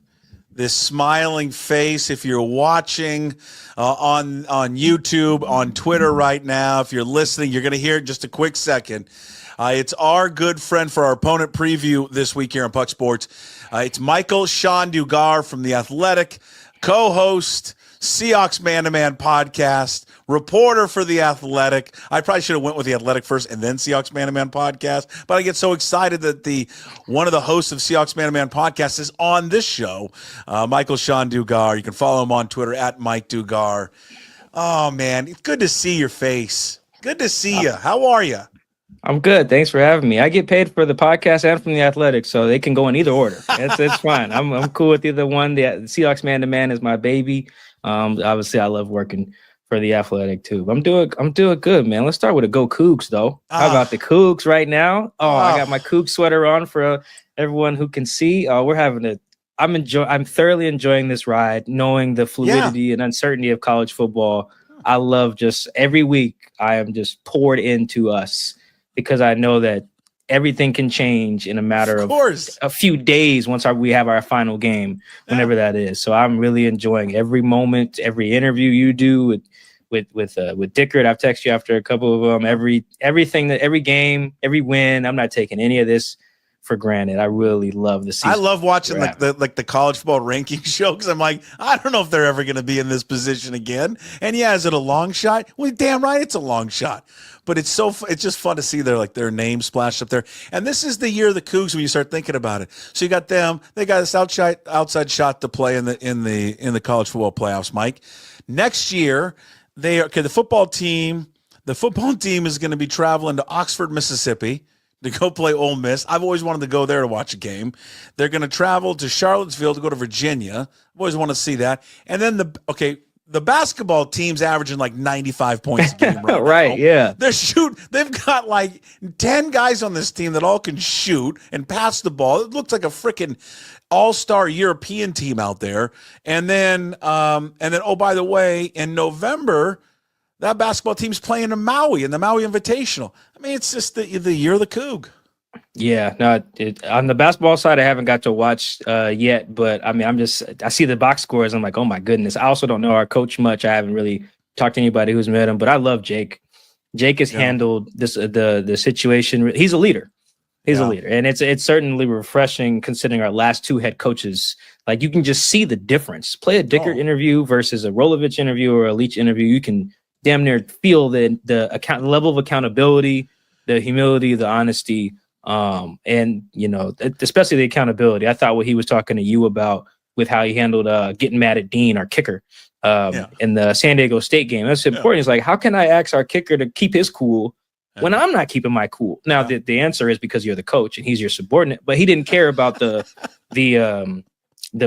smiling face, if you're watching on YouTube, on Twitter right now, if you're listening, you're going to hear it in just a quick second. It's our good friend for our opponent preview this week here on Puck Sports. It's Michael-Shawn Dugar from The Athletic, co-host, Seahawks Man-to-Man podcast, reporter for The Athletic. I probably should have went with The Athletic first and then Seahawks Man-to-Man podcast, but I get so excited that one of the hosts of Seahawks Man-to-Man podcast is on this show, Michael-Shawn Dugar. You can follow him on Twitter at Mike Dugar. Oh, man, it's good to see your face. Good to see you. How are you? I'm good. Thanks for having me. I get paid for the podcast and from The Athletic, so they can go in either order. It's fine. I'm cool with either one. The Seahawks Man-to-Man is my baby. Obviously, I love working for The Athletic too. I'm doing good, man. Let's start with a Go Cougs, though. How about the Cougs right now? I got my Cougs sweater on for everyone who can see. I'm thoroughly enjoying this ride, knowing the fluidity and uncertainty of college football. I love just every week I am just poured into us because I know that everything can change in a matter of a few days once we have our final game, whenever that is. So I'm really enjoying every moment, every interview you do with Dickert. I've texted you after a couple of them. Every game, every win. I'm not taking any of this for granted. I really love the season. I love watching the college football ranking show because I'm like, I don't know if they're ever going to be in this position again. And yeah, is it a long shot? Well, damn right, it's a long shot. But it's just fun to see their name splashed up there. And this is the year of the Cougs when you start thinking about it. So you got them. They got this outside shot to play in the college football playoffs. Mike, next year the football team is going to be traveling to Oxford, Mississippi, to go play Ole Miss. I've always wanted to go there to watch a game. They're going to travel to Charlottesville to go to Virginia. I've always wanted to see that. And then the basketball team's averaging like 95 points a game right Right, now. yeah. They've got like 10 guys on this team that all can shoot and pass the ball. It looks like a freaking all-star European team out there. And then, oh, by the way, in November, that basketball team's playing in Maui in the Maui Invitational. I mean, it's just the year of the Coug. Yeah, no, on the basketball side, I haven't got to watch yet, but I mean, I see the box scores. I'm like, oh my goodness. I also don't know our coach much. I haven't really talked to anybody who's met him, but I love Jake. Jake has handled this, the situation. He's a leader. He's a leader. And it's certainly refreshing considering our last two head coaches. Like, you can just see the difference. Play a Dickert interview versus a Rolovich interview or a Leach interview. You can damn near feel the level of accountability, the humility, the honesty, and especially the accountability. I thought what he was talking to you about with how he handled getting mad at Dean, our kicker, in the San Diego State game. That's important. It's like, how can I ask our kicker to keep his cool when I'm not keeping my cool? Now, the answer is because you're the coach and he's your subordinate, but he didn't care about the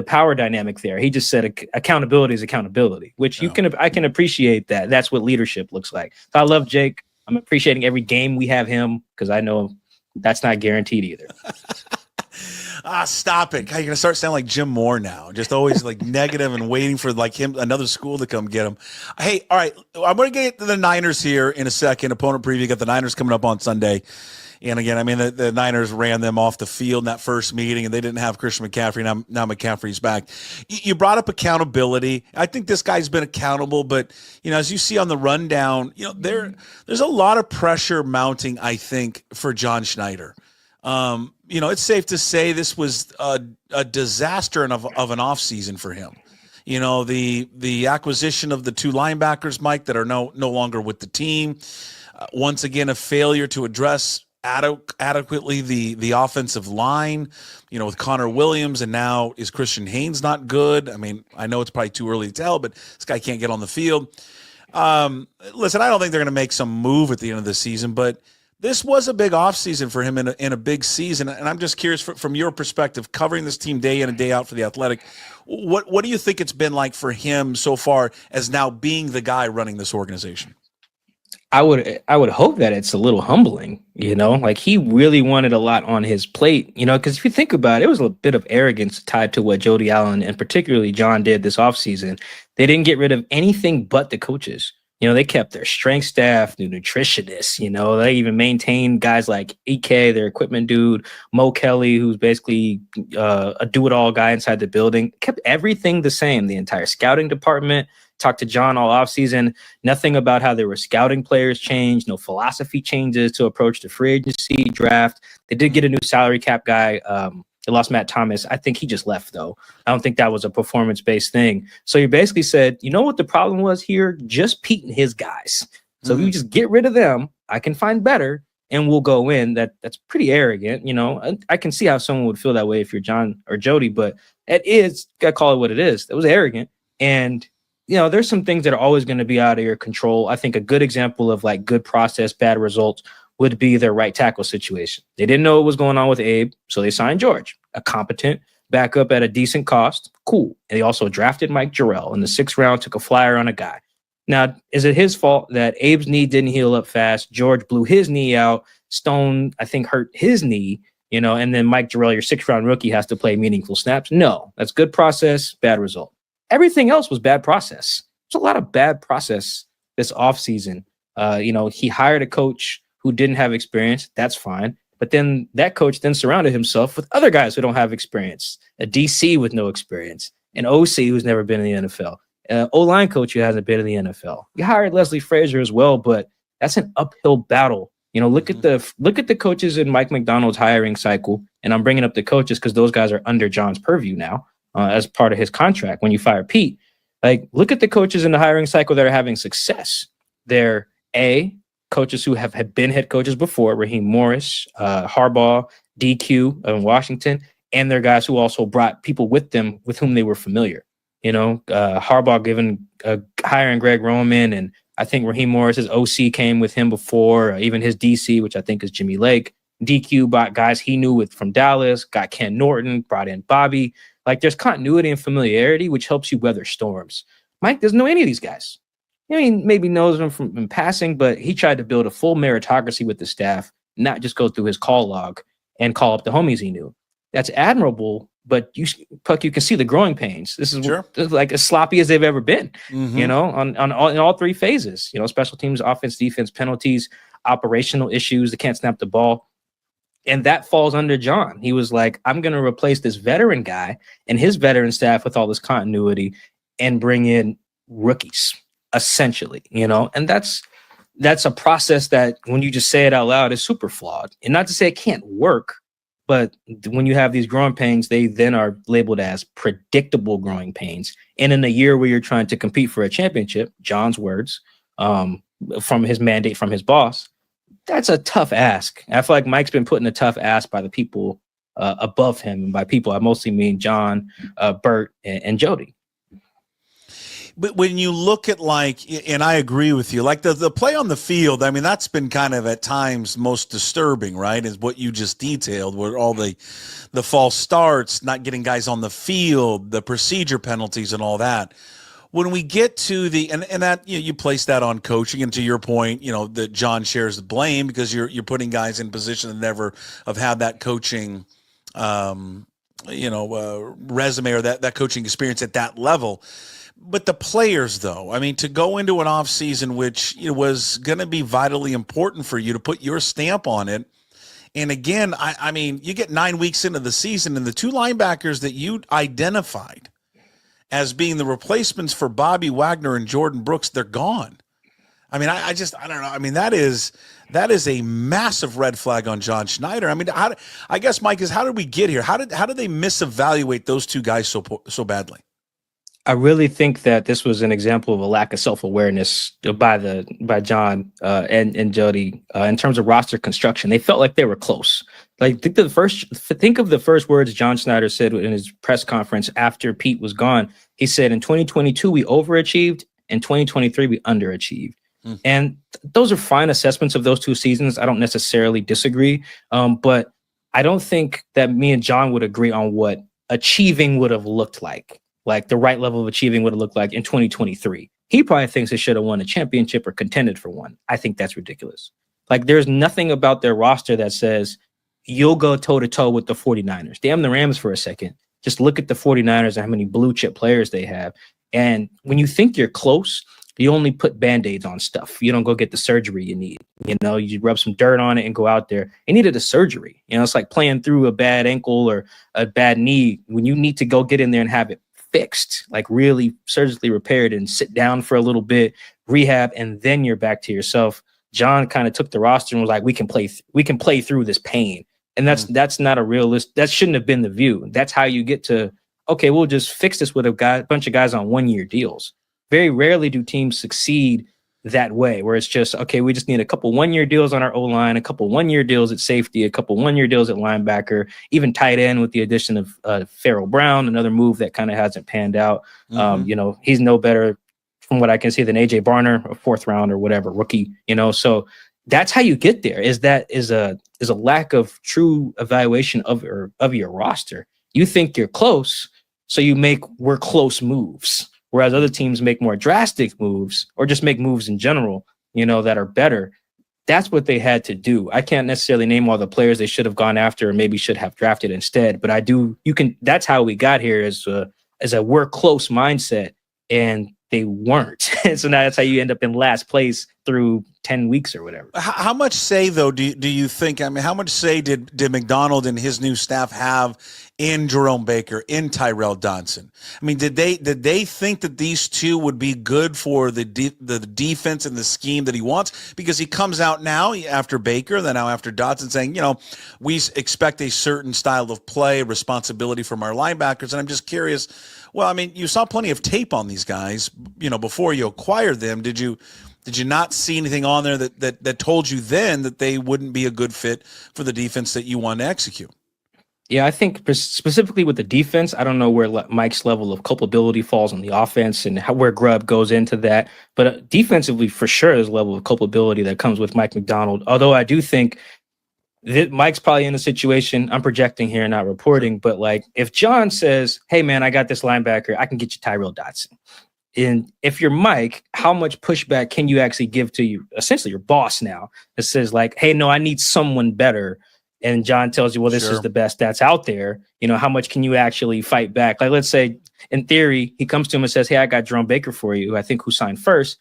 power dynamic there. He just said accountability is accountability, which I can appreciate that. That's what leadership looks like. So I love Jake. I'm appreciating every game we have him because I know that's not guaranteed either. Stop it. You're going to start sounding like Jim Moore now. Just always like negative and waiting for like another school to come get him. Hey, all right. I'm going to get to the Niners here in a second. Opponent preview. Got the Niners coming up on Sunday. And again, I mean, the Niners ran them off the field in that first meeting, and they didn't have Christian McCaffrey. Now McCaffrey's back. You brought up accountability. I think this guy's been accountable, but, as you see on the rundown, there's a lot of pressure mounting, I think, for John Schneider. It's safe to say this was a disaster of an offseason for him. The acquisition of the two linebackers, Mike, that are no longer with the team. Once again, a failure to address adequately the offensive line, with Connor Williams, and now is Christian Haynes not good? I mean, I know it's probably too early to tell, but this guy can't get on the field. Listen, I don't think they're going to make some move at the end of the season, but this was a big offseason for him in a big season, and I'm just curious from your perspective, covering this team day in and day out for the Athletic, what do you think it's been like for him so far as now being the guy running this organization? I would hope that it's a little humbling, like he really wanted a lot on his plate, because if you think about it, it was a bit of arrogance tied to what Jody Allen and particularly John did this offseason. They didn't get rid of anything but the coaches. They kept their strength staff, the nutritionists, they even maintained guys like EK, their equipment dude, Mo Kelly, who's basically a do-it-all guy inside the building, kept everything the same, the entire scouting department. Talked to John all offseason. Nothing about how there were scouting players changed. No philosophy changes to approach the free agency draft. They did get a new salary cap guy. They lost Matt Thomas. I think he just left, though. I don't think that was a performance-based thing. So you basically said, what the problem was here? Just Pete and his guys. So if you just get rid of them, I can find better, and we'll go in. That's pretty arrogant. I can see how someone would feel that way if you're John or Jody, but got to call it what it is. It was arrogant. And there's some things that are always going to be out of your control. I think a good example of like good process, bad results would be their right tackle situation. They didn't know what was going on with Abe, so they signed George, a competent backup at a decent cost. Cool. And they also drafted Mike Jarrell in the 6th round, took a flyer on a guy. Now, is it his fault that Abe's knee didn't heal up fast? George blew his knee out. Stone, I think, hurt his knee, and then Mike Jarrell, your 6th round rookie, has to play meaningful snaps. No, that's good process, bad result. Everything else was bad process. There's a lot of bad process this offseason. He hired a coach who didn't have experience. That's fine. But then that coach then surrounded himself with other guys who don't have experience. A DC with no experience. An OC who's never been in the NFL. An O-line coach who hasn't been in the NFL. You hired Leslie Frazier as well, but that's an uphill battle. Look at the coaches in Mike McDonald's hiring cycle. And I'm bringing up the coaches because those guys are under John's purview now. As part of his contract when you fire Pete. Like, look at the coaches in the hiring cycle that are having success. They're coaches who have been head coaches before, Raheem Morris, Harbaugh, DQ in Washington, and they're guys who also brought people with them with whom they were familiar. Harbaugh hiring Greg Roman, and I think Raheem Morris's OC came with him before, even his DC, which I think is Jimmy Lake. DQ bought guys he knew from Dallas, got Ken Norton, brought in Bobby. Like there's continuity and familiarity, which helps you weather storms. Mike doesn't know any of these guys. I mean, maybe knows them from in passing, but he tried to build a full meritocracy with the staff, not just go through his call log and call up the homies he knew. That's admirable, but you can see the growing pains. This is like as sloppy as they've ever been, you know, in all three phases, you know, special teams, offense, defense, penalties, operational issues. They can't snap the ball. And that falls under John. He was like, I'm going to replace this veteran guy and his veteran staff with all this continuity and bring in rookies, essentially, you know, and that's a process that when you just say it out loud is super flawed. And not to say it can't work, but when you have these growing pains, they then are labeled as predictable growing pains. And in a year where you're trying to compete for a championship, John's words, from his mandate from his boss, that's a tough ask. I feel like Mike's been putting a tough ask by the people above him. And by people, I mostly mean John, Bert, and Jody. But when you look at and I agree with you, like the play on the field, I mean, that's been kind of at times most disturbing, right? Is what you just detailed, where all the false starts, not getting guys on the field, the procedure penalties and all that. When we get to and that, you know, you place that on coaching, and to your point, you know, that John shares the blame because you're putting guys in position that never have had that coaching, resume or that coaching experience at that level. But the players, though, I mean, to go into an offseason, which was going to be vitally important for you to put your stamp on it. And again, I mean, you get 9 weeks into the season, and the two linebackers that you identified as being the replacements for Bobby Wagner and Jordan Brooks, they're gone. I mean, I don't know. I mean, that is a massive red flag on John Schneider. I mean, I guess, Mike, how did we get here? How did they misevaluate those two guys so badly? I really think that this was an example of a lack of self-awareness by John and Jody in terms of roster construction. They felt like they were close. Like think of the first words John Schneider said in his press conference after Pete was gone. He said, in 2022 we overachieved, in 2023 we underachieved. And those are fine assessments of those two seasons. I don't necessarily disagree, but I don't think that me and John would agree on what achieving would have looked like the right level of achieving would have looked like in 2023. He probably thinks they should have won a championship or contended for one. I think that's ridiculous. Like there's nothing about their roster that says you'll go toe to toe with the 49ers. Damn the Rams for a second. Just look at the 49ers and how many blue chip players they have. And when you think you're close, you only put Band-Aids on stuff. You don't go get the surgery you need. You know, you rub some dirt on it and go out there. It needed a surgery. You know, it's like playing through a bad ankle or a bad knee when you need to go get in there and have it fixed, like really surgically repaired, and sit down for a little bit, rehab, and then you're back to yourself. John kind of took the roster and was like, we can play through this pain. And that's not a realist. That shouldn't have been the view. That's how you get to, okay, we'll just fix this with a bunch of guys on 1-year deals. Very rarely do teams succeed that way, where it's just, okay, we just need a couple 1-year deals on our O-line, a couple 1-year deals at safety, a couple 1-year deals at linebacker, even tight end with the addition of Farrell Brown, another move that kind of hasn't panned out. You know, he's no better from what I can see than AJ Barner, a 4th round or whatever rookie, you know. So that's how you get there, is a lack of true evaluation of your roster. You think you're close, so you make we're close moves. Whereas other teams make more drastic moves or just make moves in general, you know, that are better. That's what they had to do. I can't necessarily name all the players they should have gone after or maybe should have drafted instead, but that's how we got here as a we're close mindset, and they weren't. And so now that's how you end up in last place through 10 weeks or whatever. How much say, though, do you think, I mean, how much say did McDonald and his new staff have in Jerome Baker, in Tyrell Dodson? I mean, did they think that these two would be good for the defense and the scheme that he wants? Because he comes out now after Baker, then now after Dodson, saying, you know, we expect a certain style of play, responsibility from our linebackers. And I'm just curious, well, I mean, you saw plenty of tape on these guys, you know, before you acquired them. Did you not see anything on there that told you then that they wouldn't be a good fit for the defense that you want to execute? Yeah, I think specifically with the defense, I don't know where Mike's level of culpability falls on the offense and where Grubb goes into that. But defensively, for sure, there's a level of culpability that comes with Mike McDonald. Although I do think Mike's probably in a situation, I'm projecting here, not reporting, but like if John says, hey man, I got this linebacker, I can get you Tyrell Dodson. And if you're Mike, how much pushback can you actually give to you, essentially your boss now, that says like, hey, no, I need someone better. And John tells you, well, this is the best that's out there. You know, how much can you actually fight back? Like, let's say in theory, he comes to him and says, hey, I got Jerome Baker for you, who signed first.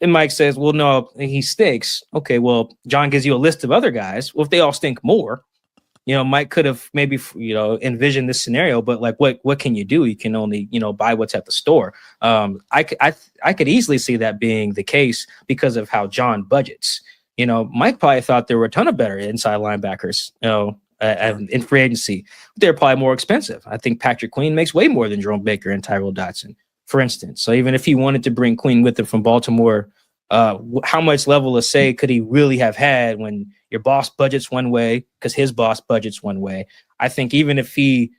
And Mike says, well, no, he stinks. Okay, well, John gives you a list of other guys. Well, if they all stink more, you know, Mike could have maybe, you know, envisioned this scenario, but like, what can you do? You can only, you know, buy what's at the store. I could easily see that being the case because of how John budgets. You know, Mike probably thought there were a ton of better inside linebackers, you know, in free agency. They're probably more expensive. I think Patrick Queen makes way more than Jerome Baker and Tyrell Dodson, for instance. So even if he wanted to bring Queen with him from Baltimore, how much level of say could he really have had when your boss budgets one way because his boss budgets one way? I think even if he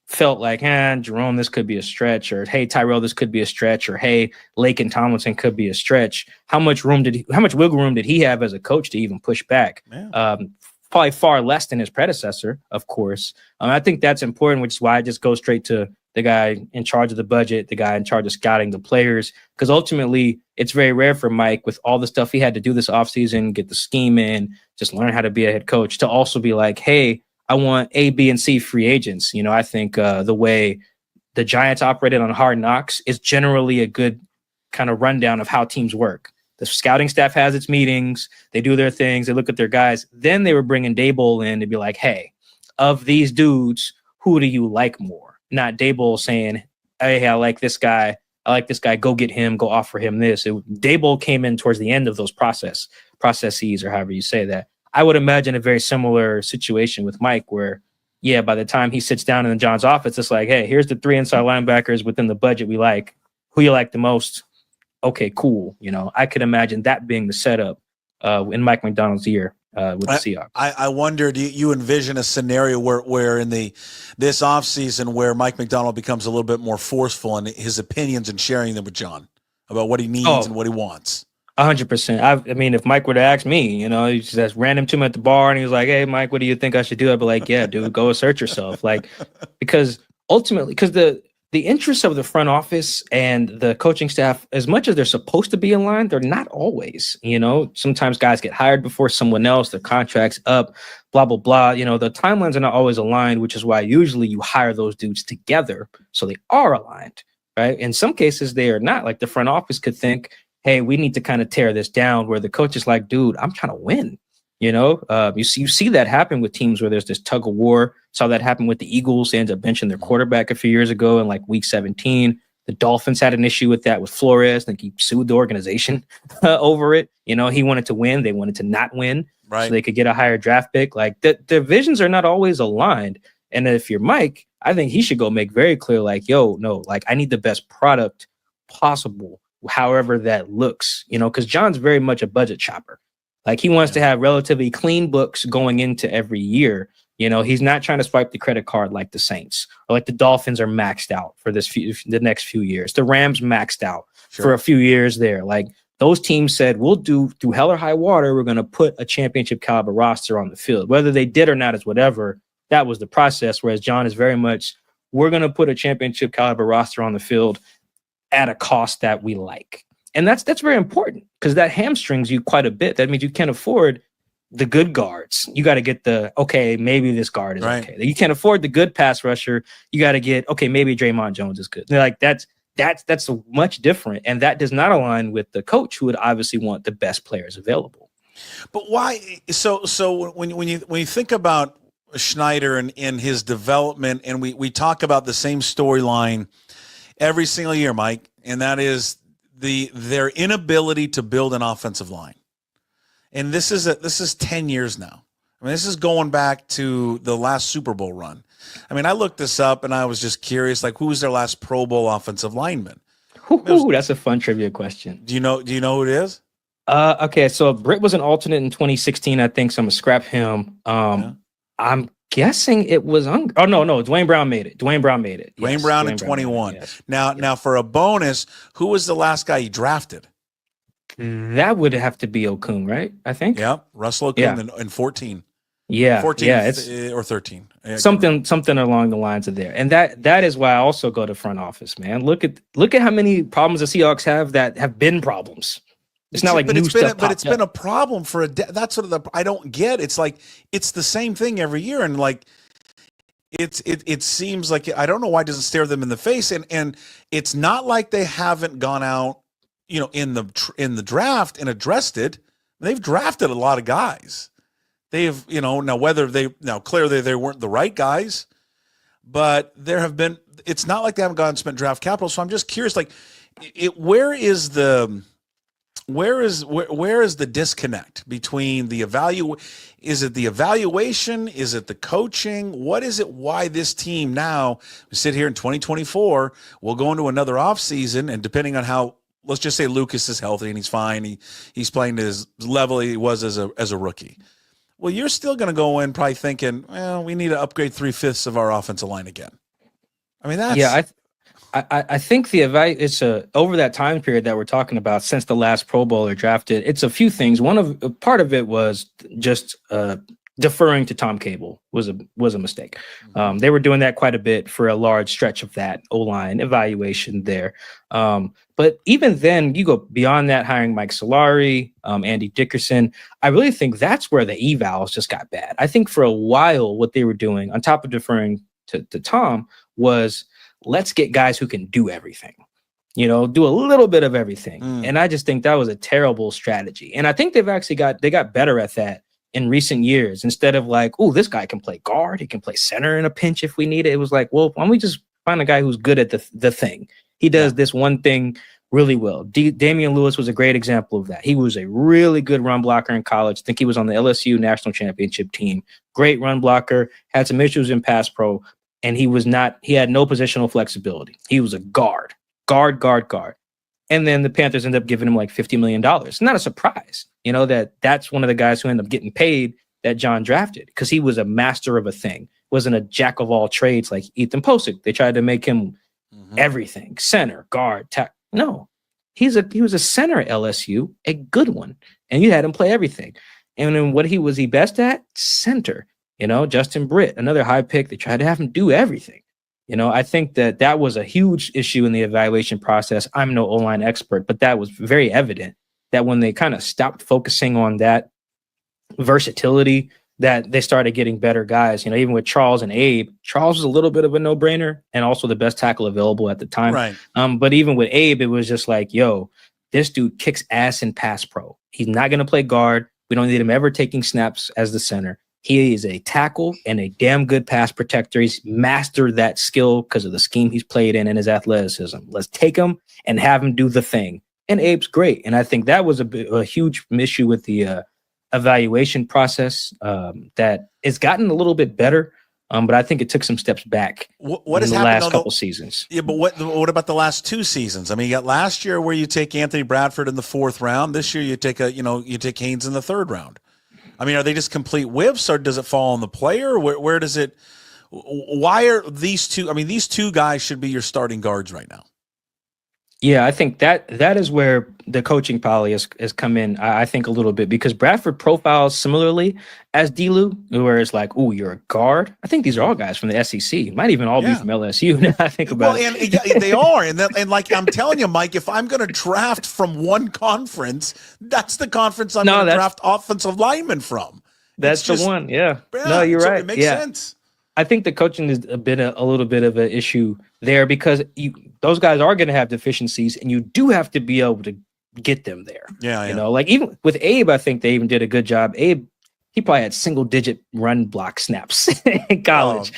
felt like, Jerome, this could be a stretch, or hey, Tyrell, this could be a stretch, or hey, Lake and Tomlinson could be a stretch. How much wiggle room did he have as a coach to even push back? Probably far less than his predecessor, of course. I think that's important, which is why I just go straight to the guy in charge of the budget, the guy in charge of scouting the players, because ultimately it's very rare for Mike, with all the stuff he had to do this offseason, get the scheme in, just learn how to be a head coach, to also be like, hey, I want A, B, and C free agents. You know, I think the way the Giants operated on Hard Knocks is generally a good kind of rundown of how teams work. The scouting staff has its meetings, they do their things, they look at their guys. Then they were bringing Daboll in to be like, hey, of these dudes, who do you like more? Not Daboll saying, hey, I like this guy, go get him, go offer him this. Daboll came in towards the end of those processes, or however you say that. I would imagine a very similar situation with Mike where, yeah, by the time he sits down in John's office, it's like, hey, here's the 3 inside linebackers within the budget we like. Who you like the most? Okay, cool. You know, I could imagine that being the setup in Mike Macdonald's year with the Seahawks. I wonder, do you envision a scenario where in this offseason where Mike Macdonald becomes a little bit more forceful in his opinions and sharing them with John about what he needs and what he wants? 100%. I mean, if Mike were to ask me, you know, he just ran into him at the bar and he was like, hey, Mike, what do you think I should do? I'd be like, yeah, dude, go assert yourself. Like, because ultimately, because the interests of the front office and the coaching staff, as much as they're supposed to be aligned, they're not always. You know, sometimes guys get hired before someone else, their contract's up, blah, blah, blah. You know, the timelines are not always aligned, which is why usually you hire those dudes together so they are aligned, right? In some cases, they are not. Like the front office could think, hey, we need to kind of tear this down, where the coach is like, dude, I'm trying to win. You know, you see that happen with teams where there's this tug of war. Saw that happen with the Eagles. They ended up benching their quarterback a few years ago in like week 17. The Dolphins had an issue with that with Flores. I think he sued the organization over it. You know, he wanted to win. They wanted to not win so they could get a higher draft pick. Like the visions are not always aligned. And if you're Mike, I think he should go make very clear, like, yo, no, like I need the best product possible, however that looks, you know, because John's very much a budget shopper. Like he wants to have relatively clean books going into every year. You know, he's not trying to swipe the credit card like the Saints or like the Dolphins are maxed out for the next few years. The Rams maxed out for a few years there. Like those teams said, we'll do through hell or high water. We're going to put a championship caliber roster on the field. Whether they did or not is whatever. That was the process. Whereas John is very much, we're going to put a championship caliber roster on the field at a cost that we like. And that's very important because that hamstrings you quite a bit. That means you can't afford the good guards. You got to get maybe this guard is okay. You can't afford the good pass rusher. You got to get, maybe Draymond Jones is good. They're like, that's much different. And that does not align with the coach who would obviously want the best players available. But why? So when you think about Schneider and his development, and we talk about the same storyline every single year, Mike, and that is their inability to build an offensive line. And this is 10 years now. I mean, this is going back to the last Super Bowl run. I mean, I looked this up and I was just curious, like, who was their last Pro Bowl offensive lineman? That's a fun trivia question. Do you know who it is? Okay, so Britt was an alternate in 2016, I think, so I'm gonna scrap him. I'm guessing it was no, Dwayne Brown made it. Dwayne Brown in 21. Yes. Now for a bonus, who was the last guy you drafted? That would have to be Okung, right? I think. Yeah, Russell Okung in 14. Yeah, 14 yeah, it's or 13. something along the lines of there, and that is why I also go to front office, man. Look at how many problems the Seahawks have that have been problems. It's not like but new it's been stuff. but it's been a problem for that's sort of the I don't get. It's like it's the same thing every year, and like it seems like I don't know why it doesn't stare them in the face, and it's not like they haven't gone out, in the draft and addressed it. They've drafted a lot of guys. They've, now clearly they weren't the right guys, but there have been, it's not like they haven't gone and spent draft capital. So I'm just curious, like where is the disconnect between is it the evaluation? Is it the coaching? What is it? Why this team now, we sit here in 2024, we'll go into another offseason, and depending on how, let's just say Lucas is healthy and he's fine. He's playing to his level he was as a rookie. Well, you're still going to go in probably thinking, well, we need to upgrade 3/5 of our offensive line again. I mean, that's I think it's over that time period that we're talking about since the last Pro Bowler drafted. It's a few things. Part of it was just deferring to Tom Cable was a mistake. They were doing that quite a bit for a large stretch of that O-line evaluation there. But even then, you go beyond that, hiring Mike Solari, Andy Dickerson. I really think that's where the evals just got bad. I think for a while, what they were doing, on top of deferring to Tom, was let's get guys who can do everything. Do a little bit of everything. And I just think that was a terrible strategy. And I think they got better at that in recent years. Instead of like, oh, this guy can play guard, he can play center in a pinch if we need it. It was like, well, why don't we just find a guy who's good at the thing? He does this one thing really well. Damian Lewis was a great example of that. He was a really good run blocker in college. I think he was on the LSU national championship team. Great run blocker, had some issues in pass pro, and he had no positional flexibility. He was a guard. And then the Panthers ended up giving him like $50 million. It's not a surprise, that's one of the guys who ended up getting paid that John drafted, because he was a master of a thing. Wasn't a jack of all trades like Ethan Posick. They tried to make him everything, center, guard, No, he was a center at LSU, a good one, and you had him play everything. And then what was he best at? Center. Justin Britt, another high pick. They tried to have him do everything. I think that was a huge issue in the evaluation process. I'm no O-line expert, but that was very evident that when they kind of stopped focusing on that versatility, that they started getting better guys. Even with Charles and Abe, Charles was a little bit of a no-brainer and also the best tackle available at the time. Right. But even with Abe, it was just like, yo, this dude kicks ass in pass pro. He's not going to play guard. We don't need him ever taking snaps as the center. He is a tackle and a damn good pass protector. He's mastered that skill because of the scheme he's played in and his athleticism. Let's take him and have him do the thing. And Abe's great. And I think that was a huge issue with the evaluation process that it's gotten a little bit better. But I think it took some steps back what in the last couple seasons. Yeah, but what about the last two seasons? I mean, you got last year where you take Anthony Bradford in the 4th round. This year you take Haynes in the 3rd round. I mean, are they just complete whiffs, or does it fall on the player? Where does it? Why are these two? I mean, these two guys should be your starting guards right now. Yeah, I think that is where the coaching poly has come in, I think, a little bit, because Bradford profiles similarly as D-Lou, where it's like, oh, you're a guard. I think these are all guys from the SEC. Might even all be from LSU now I think about it. And they are. And like I'm telling you, Mike, if I'm going to draft from one conference, that's the conference I'm going to draft offensive linemen from. That's the one, yeah. No, you're right. It makes sense. I think the coaching has been a little bit of an issue there, because those guys are going to have deficiencies, and you do have to be able to get them there. Yeah. Like even with Abe, I think they even did a good job. Abe, he probably had single-digit run block snaps in college,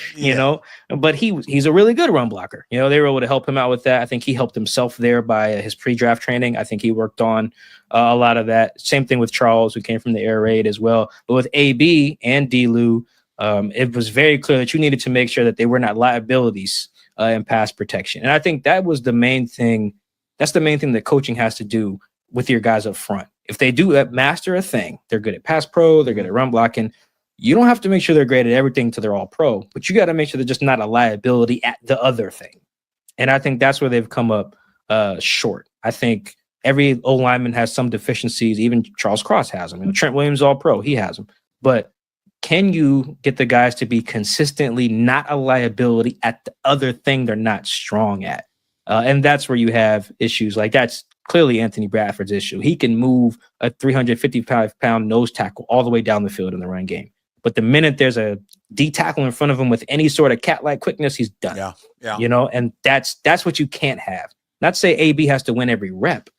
but he's a really good run blocker. They were able to help him out with that. I think he helped himself there by his pre-draft training. I think he worked on a lot of that. Same thing with Charles, who came from the air raid as well. But with AB and D-Lou, it was very clear that you needed to make sure that they were not liabilities in pass protection. And I think that was the main thing. That's the main thing that coaching has to do with your guys up front. If they do master a thing, they're good at pass pro, they're good at run blocking. You don't have to make sure they're great at everything till they're all pro, but you got to make sure they're just not a liability at the other thing. And I think that's where they've come up short. I think every O-lineman has some deficiencies. Even Charles Cross has them. Trent Williams, all pro, he has them. But can you get the guys to be consistently not a liability at the other thing they're not strong at? And that's where you have issues. Like that's clearly Anthony Bradford's issue. He can move a 355-pound nose tackle all the way down the field in the run game. But the minute there's a D tackle in front of him with any sort of cat-like quickness, he's done. Yeah. You know, and that's what you can't have. Not to say AB has to win every rep,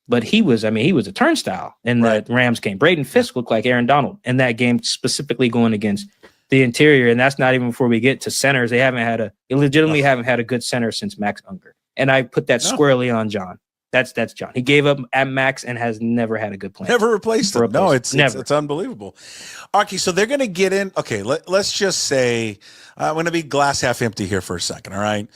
but he was a turnstile in the Rams game. Braden Fisk looked like Aaron Donald in that game, specifically going against the interior. And that's not even before we get to centers. They legitimately haven't had a good center since Max Unger. And I put that squarely on John. That's John. He gave up at Max and has never had a good plan. Never replaced him. No, it's unbelievable. Okay, so they're going to get in. Okay, let's just say I'm going to be glass half empty here for a second. All right,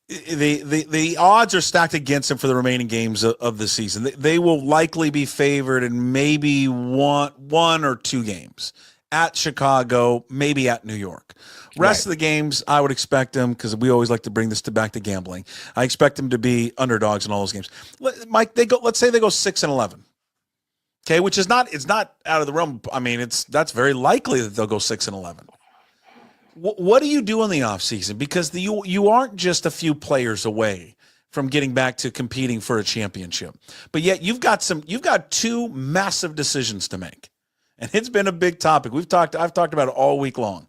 the odds are stacked against them for the remaining games of the season. They will likely be favored in maybe one or two games at Chicago, maybe at New York. Rest of the games, I would expect them, because we always like to bring this back to gambling. I expect them to be underdogs in all those games. Mike, let's say they go 6-11. Okay, which is it's not out of the realm. I mean, that's very likely that they'll go 6-11. What do you do in the offseason? Because you aren't just a few players away from getting back to competing for a championship, but yet you've got two massive decisions to make, and it's been a big topic. I've talked about it all week long.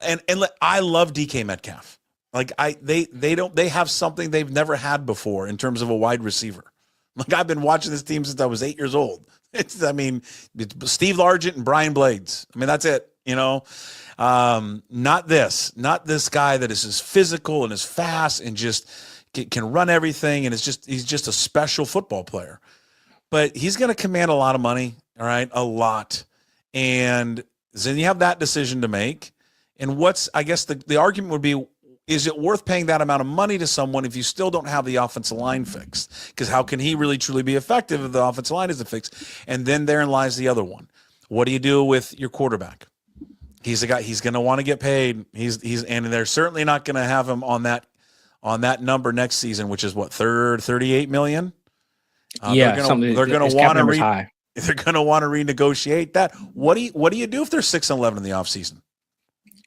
And I love DK Metcalf. Like they have something they've never had before in terms of a wide receiver. Like I've been watching this team since I was 8 years old. It's Steve Largent and Brian Blades. I mean, that's it, you know. Not this guy that is as physical and as fast and just can run everything, and he's just a special football player. But he's going to command a lot of money, all right, a lot. And then you have that decision to make. And I guess the argument would be, is it worth paying that amount of money to someone if you still don't have the offensive line fixed? Because how can he really truly be effective if the offensive line isn't fixed? And then therein lies the other one. What do you do with your quarterback? He's a guy, he's going to want to get paid. And they're certainly not going to have him on that number next season, which is what, 38 million? They're going to want to renegotiate that. What do you do if they're 6-11 in the offseason?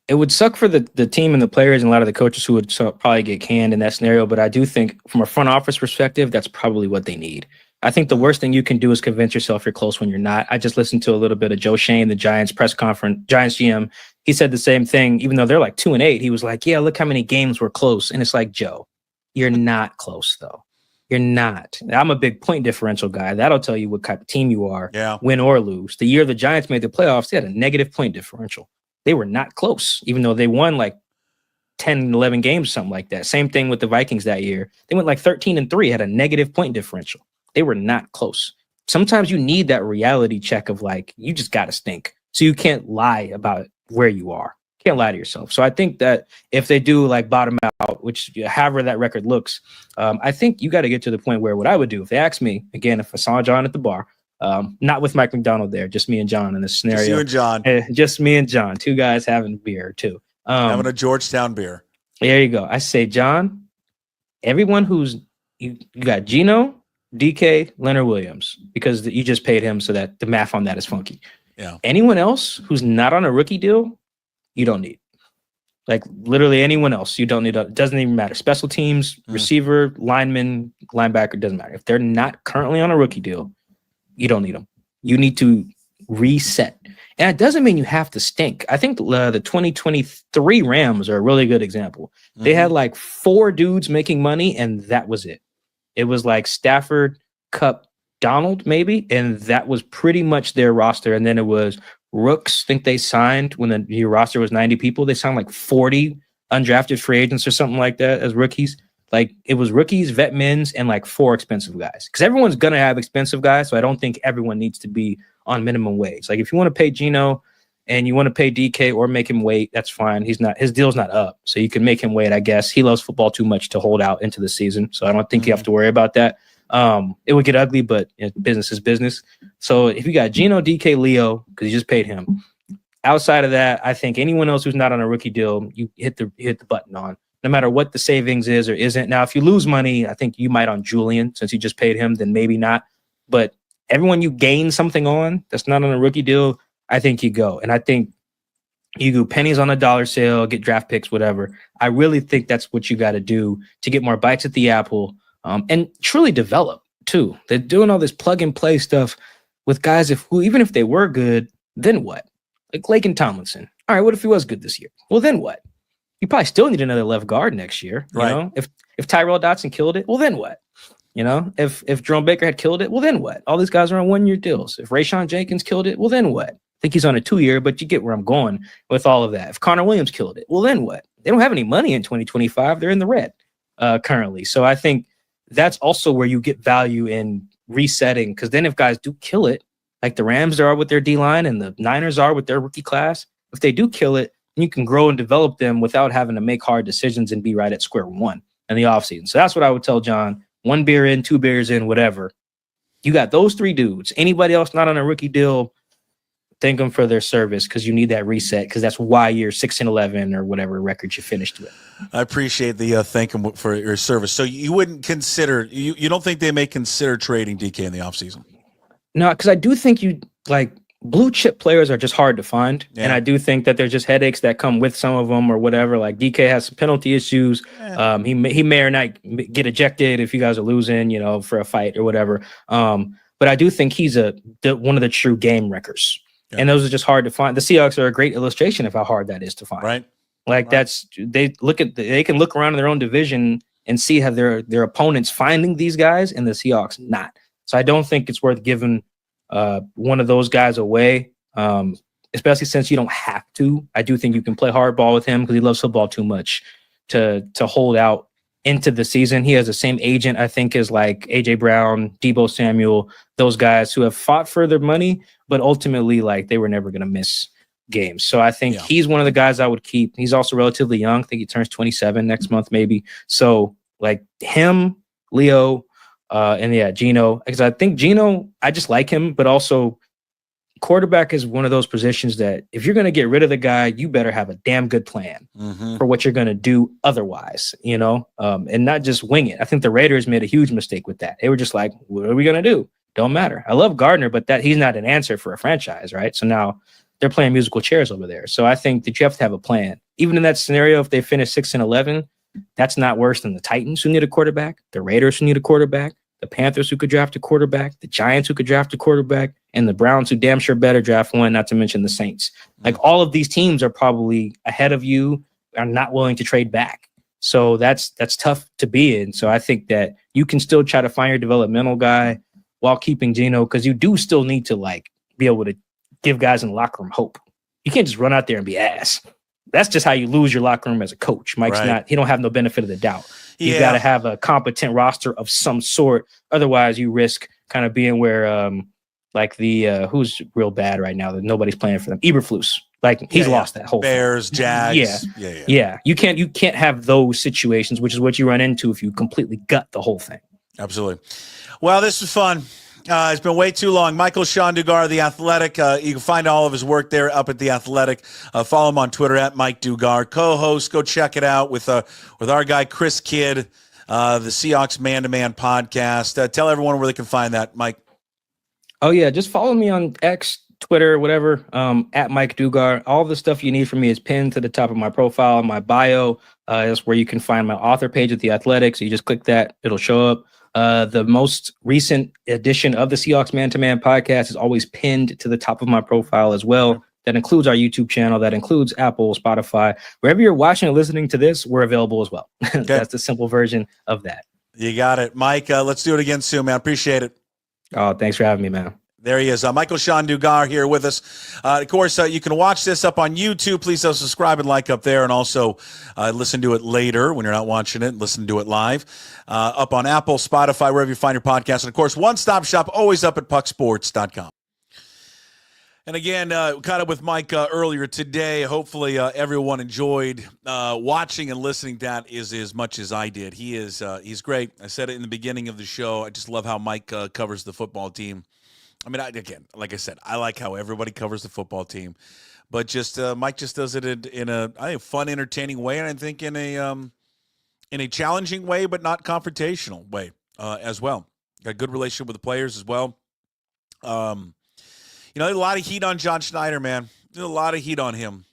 It would suck for the team and the players and a lot of the coaches who would probably get canned in that scenario. But I do think from a front office perspective, that's probably what they need. I think the worst thing you can do is convince yourself you're close when you're not. I just listened to a little bit of Joe Shane, the Giants press conference, Giants GM. He said the same thing, even though they're like 2-8. He was like, yeah, look how many games were close. And it's like, Joe, you're not close though. You're not. I'm a big point differential guy. That'll tell you what type of team you are, win or lose. The year the Giants made the playoffs, they had a negative point differential. They were not close, even though they won like 10, 11 games, something like that. Same thing with the Vikings that year. They went like 13-3, had a negative point differential. They were not close. Sometimes you need that reality check of like, you just got to stink. So you can't lie about where you are. You can't lie to yourself. So I think that if they do like bottom out, which however that record looks, I think you got to get to the point where what I would do, if they ask me, again, if I saw John at the bar, not with Mike McDonald there, just me and John in this scenario. Just you and John. Just me and John, two guys having beer too. Having a Georgetown beer. There you go. I say, John, everyone you got Geno, DK, Leonard Williams, because you just paid him, so that the math on that is funky. Yeah. Anyone else who's not on a rookie deal, you don't need. Like literally anyone else, you don't need. It doesn't even matter. Special teams, receiver, lineman, linebacker, doesn't matter. If they're not currently on a rookie deal, you don't need them. You need to reset. And it doesn't mean you have to stink. I think the 2023 Rams are a really good example. They had like 4 dudes making money, and that was it. It was like Stafford, Kupp, Donald, maybe, and that was pretty much their roster. And then it was Rooks. I think they signed, when your roster was 90 people, they signed like 40 undrafted free agents or something like that as rookies. Like it was rookies, vet mins, and like 4 expensive guys. Because everyone's gonna have expensive guys, so I don't think everyone needs to be on minimum wage. Like if you want to pay Geno and you want to pay DK or make him wait, that's fine. His deal's not up, so you can make him wait. I guess he loves football too much to hold out into the season, so I don't think you have to worry about that. It would get ugly, but business is business. So if you got Geno, DK, Leo, because you just paid him. Outside of that, I think anyone else who's not on a rookie deal, you hit the button on. No matter what the savings is or isn't. Now, if you lose money, I think you might on Julian, since you just paid him, then maybe not. But everyone you gain something on that's not on a rookie deal, I think you go. And I think You do pennies on a dollar sale, get draft picks, whatever. I really think that's what you got to do to get more bites at the apple, and truly develop too. They're doing all this plug and play stuff with guys who even if they were good, then what? Like Laken Tomlinson. All right, what if he was good this year? Well, then what? You probably still need another left guard next year. You know, if Tyrell Dotson killed it, well, then what? You know, if Jerome Baker had killed it, well, then what? All these guys are on 1-year deals. If Rayshawn Jenkins killed it, well, then what? I think he's on a 2-year, but you get where I'm going with all of that. If Connor Williams killed it, well, then what? They don't have any money in 2025. They're in the red currently. So I think that's also where you get value in resetting, because then if guys do kill it, like the Rams are with their D-line and the Niners are with their rookie class, if they do kill it, you can grow and develop them without having to make hard decisions and be right at square one in the offseason. So that's what I would tell John. 1 beer in, 2 beers in, whatever. You got those 3 dudes. Anybody else not on a rookie deal, thank them for their service, because you need that reset, because that's why you're 6-11 or whatever record you finished with. I appreciate the thank them for your service. So you wouldn't consider, you don't think they may consider trading DK in the offseason? No, because I do think blue chip players are just hard to find. Yeah. And I do think that there's just headaches that come with some of them or whatever. Like DK has some penalty issues. Yeah. He may or not get ejected if you guys are losing, you know, for a fight or whatever. But I do think he's one of the true game wreckers. Yeah. And those are just hard to find. The Seahawks are a great illustration of how hard that is to find. Right. Like they can look around in their own division and see how their opponents finding these guys and the Seahawks not. So I don't think it's worth giving one of those guys away, especially since you don't have to. I do think you can play hardball with him because he loves football too much to hold out into the season. He has the same agent, I think, as like AJ Brown, Deebo Samuel, those guys who have fought for their money, but ultimately like they were never going to miss games. So I think he's one of the guys I would keep. He's also relatively young. I think he turns 27 next month, maybe. So like him, Leo, and Geno, because I think Geno, I just like him, but also quarterback is one of those positions that if you're going to get rid of the guy, you better have a damn good plan for what you're going to do otherwise, you know, and not just wing it. I think the Raiders made a huge mistake with that. They were just like, what are we going to do? Don't matter. I love Gardner, but he's not an answer for a franchise, right? So now they're playing musical chairs over there. So I think that you have to have a plan. Even in that scenario, if they finish 6-11, that's not worse than the Titans who need a quarterback, the Raiders who need a quarterback, the Panthers who could draft a quarterback, the Giants who could draft a quarterback, and the Browns who damn sure better draft one, not to mention the Saints. Like all of these teams are probably ahead of you, are not willing to trade back. So that's tough to be in. So I think that you can still try to find your developmental guy while keeping Geno, because you do still need to like be able to give guys in the locker room hope. You can't just run out there and be ass. That's just how you lose your locker room as a coach. Mike's he don't have no benefit of the doubt. You got to have a competent roster of some sort. Otherwise, you risk kind of being where, like the who's real bad right now that nobody's playing for them. Eberflus, like he's lost that whole Bears, thing. Jags. Yeah. You can't have those situations, which is what you run into if you completely gut the whole thing. Absolutely. Well, this was fun. It's been way too long. Michael-Shawn Dugar, The Athletic. You can find all of his work there up at The Athletic. Follow him on Twitter at Mike Dugar. Co-host, go check it out with our guy Chris Kidd, the Seahawks Man-to-Man podcast. Tell everyone where they can find that, Mike. Oh, yeah. Just follow me on X, Twitter, whatever, at Mike Dugar. All the stuff you need from me is pinned to the top of my profile, my bio. That's where you can find my author page at The Athletic. So you just click that. It'll show up. The most recent edition of the Seahawks Man-to-Man podcast is always pinned to the top of my profile as well. That includes our YouTube channel. That includes Apple, Spotify. Wherever you're watching or listening to this, we're available as well. Okay. That's the simple version of that. You got it. Mike, let's do it again soon, man. Appreciate it. Oh, thanks for having me, man. There he is. Michael-Shawn Dugar here with us. Of course, you can watch this up on YouTube. Please subscribe and like up there, and also listen to it later when you're not watching it. Listen to it live up on Apple, Spotify, wherever you find your podcast. And, of course, one-stop shop, always up at pucksports.com. And again, caught up with Mike earlier today. Hopefully everyone enjoyed watching and listening to that as much as I did. He's great. I said it in the beginning of the show. I just love how Mike covers the football team. I mean, again, like I said, I like how everybody covers the football team, but just Mike just does it in a I think fun, entertaining way, and I think in a challenging way, but not confrontational way as well. Got a good relationship with the players as well. A lot of heat on John Schneider, man. A lot of heat on him.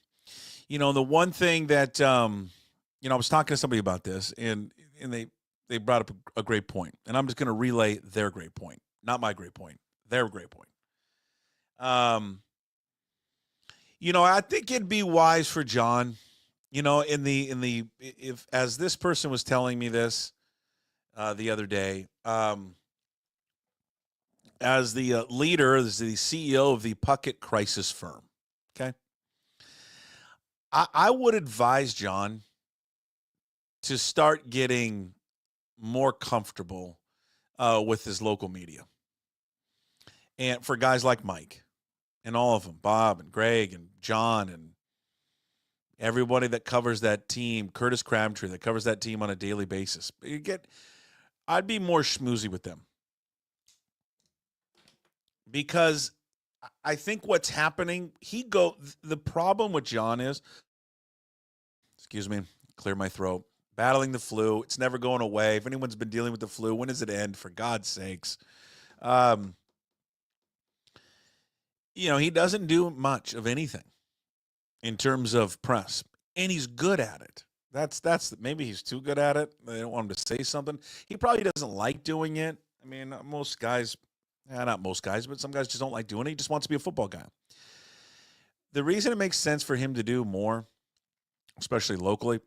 The one thing that I was talking to somebody about this, and they brought up a great point, and I'm just going to relay their great point, not my great point, their great point. I think it'd be wise for John, if as this person was telling me this the other day, as the leader, as the CEO of the Puckett crisis firm, okay, I would advise John to start getting more comfortable with his local media. And for guys like Mike and all of them, Bob and Greg and John and everybody that covers that team, Curtis Crabtree that covers that team on a daily basis, I'd be more schmoozy with them. Because I think what's happening, the problem with John is, excuse me, clear my throat, battling the flu. It's never going away. If anyone's been dealing with the flu, when does it end? For God's sakes. He doesn't do much of anything in terms of press, and he's good at it. That's maybe he's too good at it. They don't want him to say something. He probably doesn't like doing it. I mean, most guys, not most guys, but some guys just don't like doing it. He just wants to be a football guy. The reason it makes sense for him to do more, especially locally,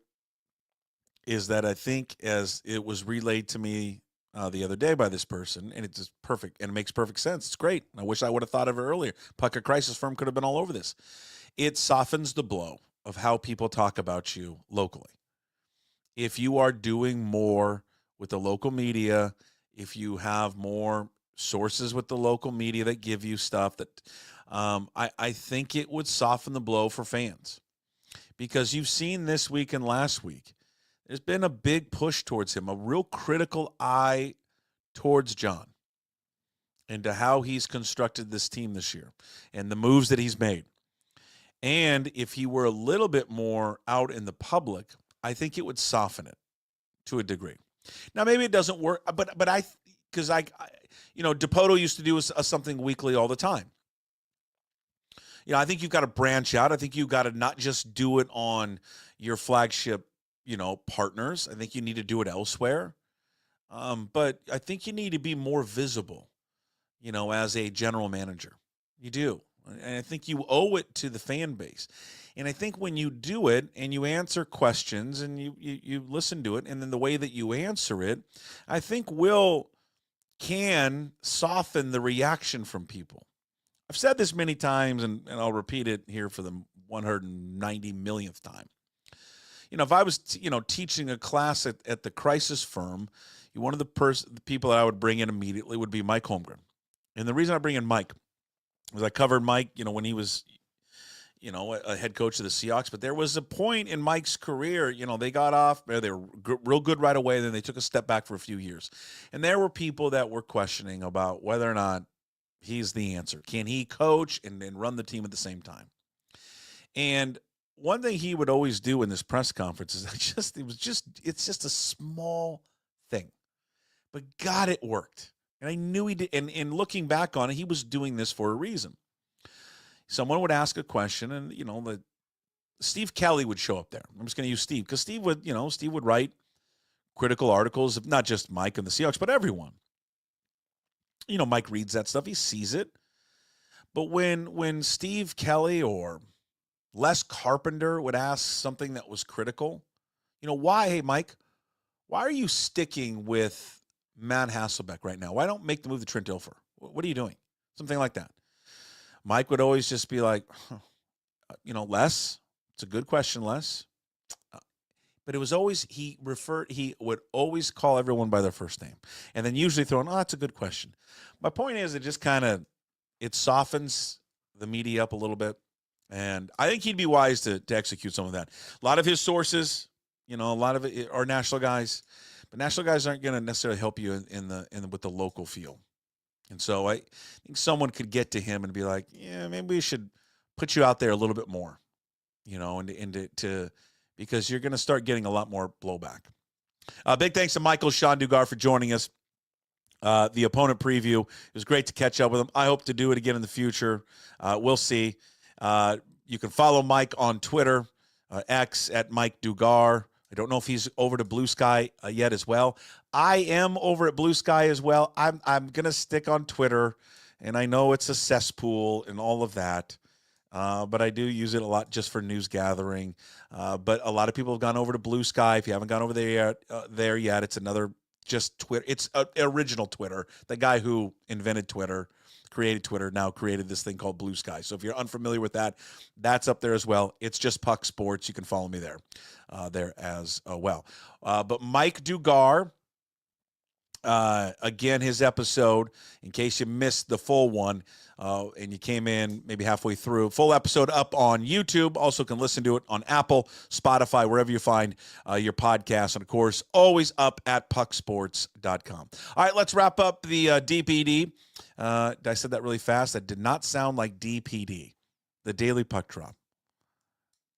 is that I think, as it was relayed to me the other day by this person, and it's just perfect, and it makes perfect sense. It's great. I wish I would have thought of it earlier. Puckett Crisis Firm could have been all over this. It softens the blow of how people talk about you locally. If you are doing more with the local media, if you have more sources with the local media that give you stuff, that I think it would soften the blow for fans. Because you've seen this week and last week, there's been a big push towards him, a real critical eye towards John and to how he's constructed this team this year and the moves that he's made. And if he were a little bit more out in the public, I think it would soften it to a degree. Now, maybe it doesn't work, but because DePoto used to do something weekly all the time. I think you've got to branch out. I think you've got to not just do it on your flagship, partners. I think you need to do it elsewhere. But I think you need to be more visible, as a general manager. You do. And I think you owe it to the fan base. And I think when you do it and you answer questions and you listen to it, and then the way that you answer it, I think can soften the reaction from people. I've said this many times, and I'll repeat it here for the 190 millionth time. If I was, teaching a class at the crisis firm, one of the people that I would bring in immediately would be Mike Holmgren. And the reason I bring in Mike was I covered Mike, when he was, a head coach of the Seahawks. But there was a point in Mike's career, they got off, they were real good right away. Then they took a step back for a few years. And there were people that were questioning about whether or not he's the answer. Can he coach and run the team at the same time? And one thing he would always do in this press conference is it's just a small thing, but God, it worked. And I knew he did. And looking back on it, he was doing this for a reason. Someone would ask a question, and Steve Kelly would show up there. I'm just going to use Steve because Steve would write critical articles of not just Mike and the Seahawks, but everyone. Mike reads that stuff. He sees it. But when Steve Kelly or Les Carpenter would ask something that was critical, why, hey, Mike, why are you sticking with Matt Hasselbeck right now? Why don't make the move to Trent Dilfer? What are you doing? Something like that. Mike would always just be like, Les, it's a good question, Les. But it was always, he would always call everyone by their first name. And then usually throw in, that's a good question. My point is, it just it softens the media up a little bit. And I think he'd be wise to execute some of that. A lot of his sources, a lot of it are national guys. But national guys aren't going to necessarily help you with the local feel. And so I think someone could get to him and be like, yeah, maybe we should put you out there a little bit more, because you're going to start getting a lot more blowback. Big thanks to Michael-Shawn Dugar for joining us. The opponent preview. It was great to catch up with him. I hope to do it again in the future. We'll see. You can follow Mike on Twitter X at Mike Dugar. I don't know if he's over to Blue Sky yet as well. I am over at Blue Sky as well. I'm going to stick on Twitter, and I know it's a cesspool and all of that, but I do use it a lot just for news gathering. But a lot of people have gone over to Blue Sky. If you haven't gone over there yet, it's another just Twitter. It's original Twitter. The guy who invented Twitter, created Twitter, now created this thing called Blue Sky. So if you're unfamiliar with that, that's up there as well. It's just Puck Sports. You can follow me there, as well. But Mike Dugar, again, his episode, in case you missed the full one, and you came in maybe halfway through, full episode up on YouTube. Also can listen to it on Apple, Spotify, wherever you find your podcasts. And, of course, always up at pucksports.com. All right, let's wrap up the DPD. I said that really fast. That did not sound like DPD, the Daily Puck Drop.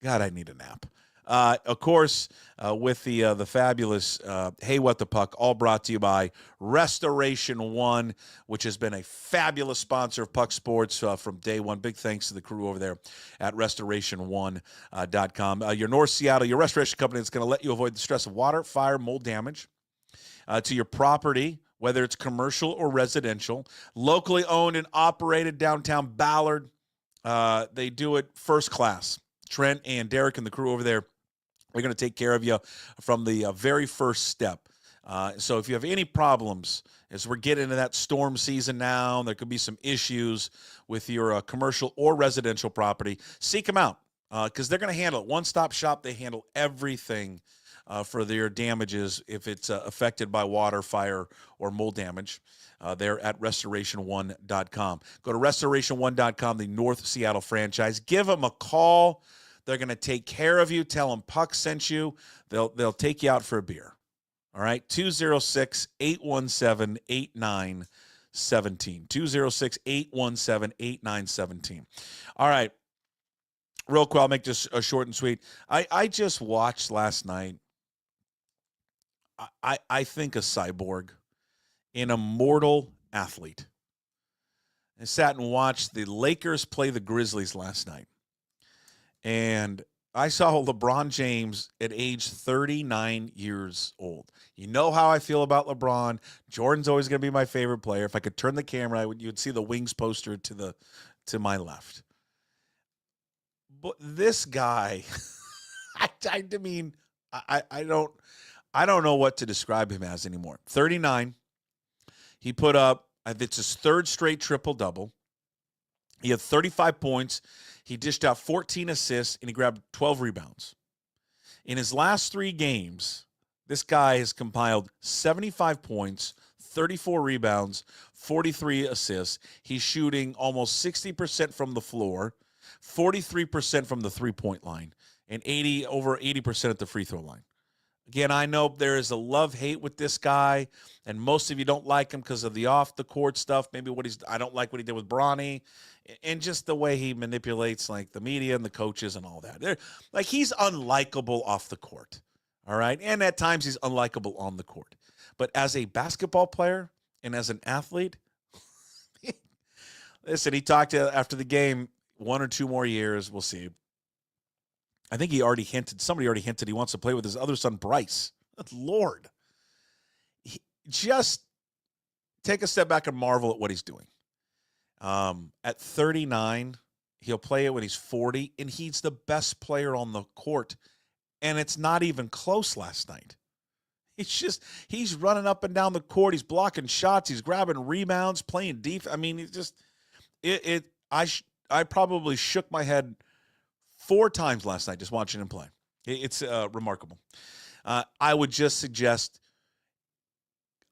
God, I need a nap. Of course, with the fabulous Hey What the Puck, all brought to you by Restoration One, which has been a fabulous sponsor of Puck Sports from day one. Big thanks to the crew over there at restoration1.com. Your North Seattle, your restoration company that's going to let you avoid the stress of water, fire, mold damage to your property, whether it's commercial or residential. Locally owned and operated downtown Ballard. They do it first class. Trent and Derek and the crew over there, we're going to take care of you from the very first step. So if you have any problems, as we're getting into that storm season now, there could be some issues with your commercial or residential property, seek them out because they're going to handle it. One-stop shop, they handle everything for their damages if it's affected by water, fire, or mold damage. They're at restoration1.com. Go to restoration1.com, the North Seattle franchise. Give them a call. They're going to take care of you. Tell them Puck sent you. They'll take you out for a beer. All right, 206-817-8917. 206-817-8917. All right, real quick, I'll make this short and sweet. I just watched last night, I think, a cyborg, an immortal athlete. I sat and watched the Lakers play the Grizzlies last night. And I saw LeBron James at age 39 years old. You know how I feel about LeBron. Jordan's always going to be my favorite player. If I could turn the camera, you'd see the Wings poster to my left. But this guy, I don't know what to describe him as anymore. 39. He put up, it's his third straight triple-double. He had 35 points. He dished out 14 assists, and he grabbed 12 rebounds. In his last 3 games, this guy has compiled 75 points, 34 rebounds, 43 assists. He's shooting almost 60% from the floor, 43% from the three-point line, and over 80% at the free throw line. Again, I know there is a love-hate with this guy, and most of you don't like him because of the off-the-court stuff. Maybe I don't like what he did with Bronny, and just the way he manipulates like the media and the coaches and all that. He's unlikable off the court, all right? And at times he's unlikable on the court. But as a basketball player and as an athlete, listen, he talked after the game, 1 or 2 more years, we'll see. I think somebody already hinted he wants to play with his other son, Bryce. Lord. Just take a step back and marvel at what he's doing. At 39, he'll play it when he's 40, and he's the best player on the court, and it's not even close last night. He's running up and down the court. He's blocking shots. He's grabbing rebounds, playing defense. I mean, I probably shook my head 4 times last night just watching him play. It's remarkable. I would just suggest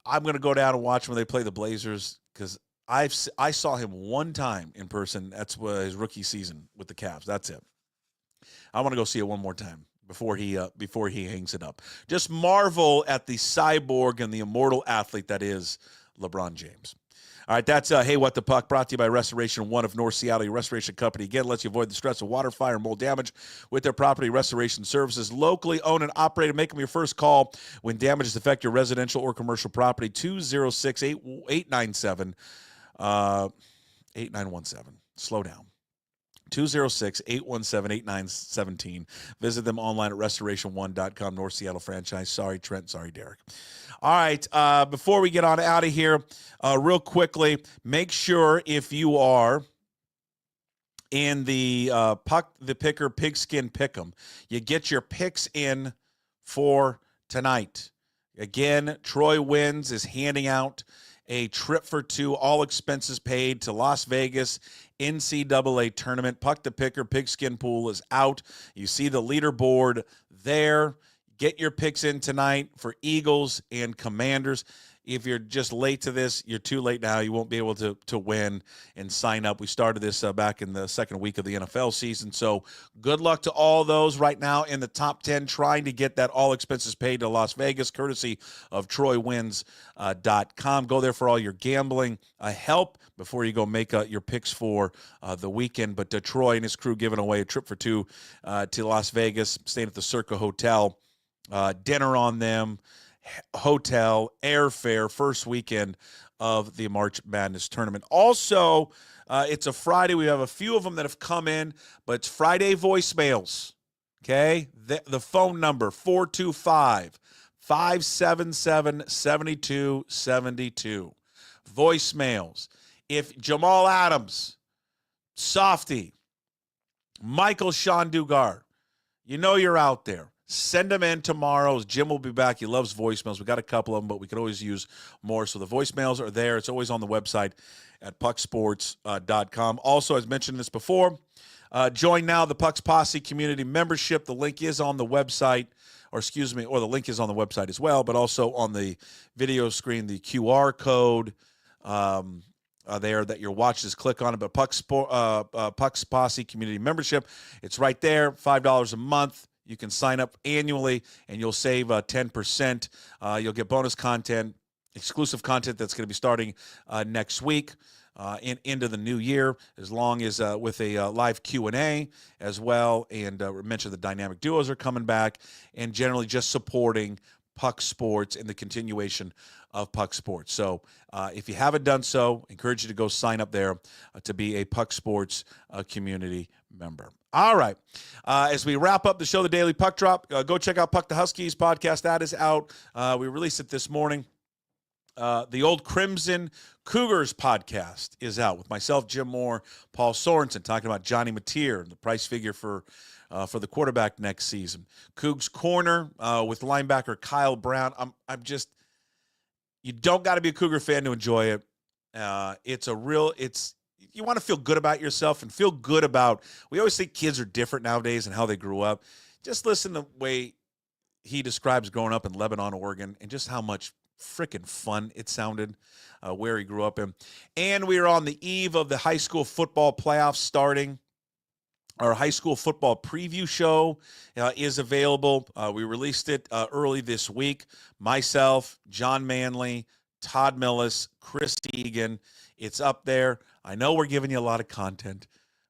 I'm going to go down and watch when they play the Blazers because I saw him 1 time in person. That's his rookie season with the Cavs. That's it. I want to go see it one more time before he hangs it up. Just marvel at the cyborg and the immortal athlete that is LeBron James. All right, that's Hey What the Puck, brought to you by Restoration One of North Seattle, your restoration company. Again, lets you avoid the stress of water, fire, and mold damage with their property restoration services. Locally owned and operated. Make them your first call when damages affect your residential or commercial property. 206-897-8917. Slow down. 206-817-8917. Visit them online at restoration1.com, North Seattle franchise. Sorry, Trent. Sorry, Derek. All right. Before we get on out of here, real quickly, make sure if you are in the Puck the Picker Pigskin Pick'em, you get your picks in for tonight. Again, Troy Wins is handing out a trip for two, all expenses paid, to Las Vegas NCAA tournament. Puck the Picker Pigskin Pool is out. You see the leaderboard there. Get your picks in tonight for Eagles and Commanders. If you're just late to this, you're too late now. You won't be able to win and sign up. We started this back in the second week of the NFL season. So good luck to all those right now in the top 10 trying to get that all expenses paid to Las Vegas, courtesy of TroyWins.com. Go there for all your gambling help before you go make your picks for the weekend. But Troy and his crew giving away a trip for two to Las Vegas, staying at the Circa Hotel. Dinner on them, hotel, airfare, first weekend of the March Madness tournament. Also, it's a Friday. We have a few of them that have come in, but it's Friday voicemails, okay? The phone number, 425-577-7272. Voicemails. If Jamal Adams, Softy, Michael-Shawn Dugar, you know you're out there. Send them in tomorrow. Jim will be back. He loves voicemails. We got a couple of them, but we could always use more. So the voicemails are there. It's always on the website at pucksports.com. Also, as mentioned this before, join now the Pucks Posse community membership. The link is on the website, or the link is on the website as well, but also on the video screen, the QR code there that you're watching. Just click on it. But Pucks Posse community membership, it's right there, $5 a month. You can sign up annually, and you'll save 10%. You'll get bonus content, exclusive content that's going to be starting next week into the new year, as long as with a live Q&A as well. And we mentioned the dynamic duos are coming back, and generally just supporting Puck Sports and the continuation of Puck Sports. So if you haven't done so, I encourage you to go sign up there to be a Puck Sports community member. All right. As we wrap up the show, the Daily Puck Drop, go check out Puck the Huskies podcast. That is out. We released it this morning. The Old Crimson Cougars podcast is out with myself, Jim Moore, Paul Sorensen, talking about Johnny Mateer, the price figure for the quarterback next season. Cougs Corner with linebacker Kyle Brown. You don't got to be a Cougar fan to enjoy it. You want to feel good about yourself and feel good about, we always think kids are different nowadays and how they grew up. Just listen to the way he describes growing up in Lebanon, Oregon, and just how much freaking fun it sounded where he grew up in. And we are on the eve of the high school football playoffs starting. Our high school football preview show is available. We released it early this week. Myself, John Manley, Todd Millis, Chris Egan. It's up there. I know we're giving you a lot of content,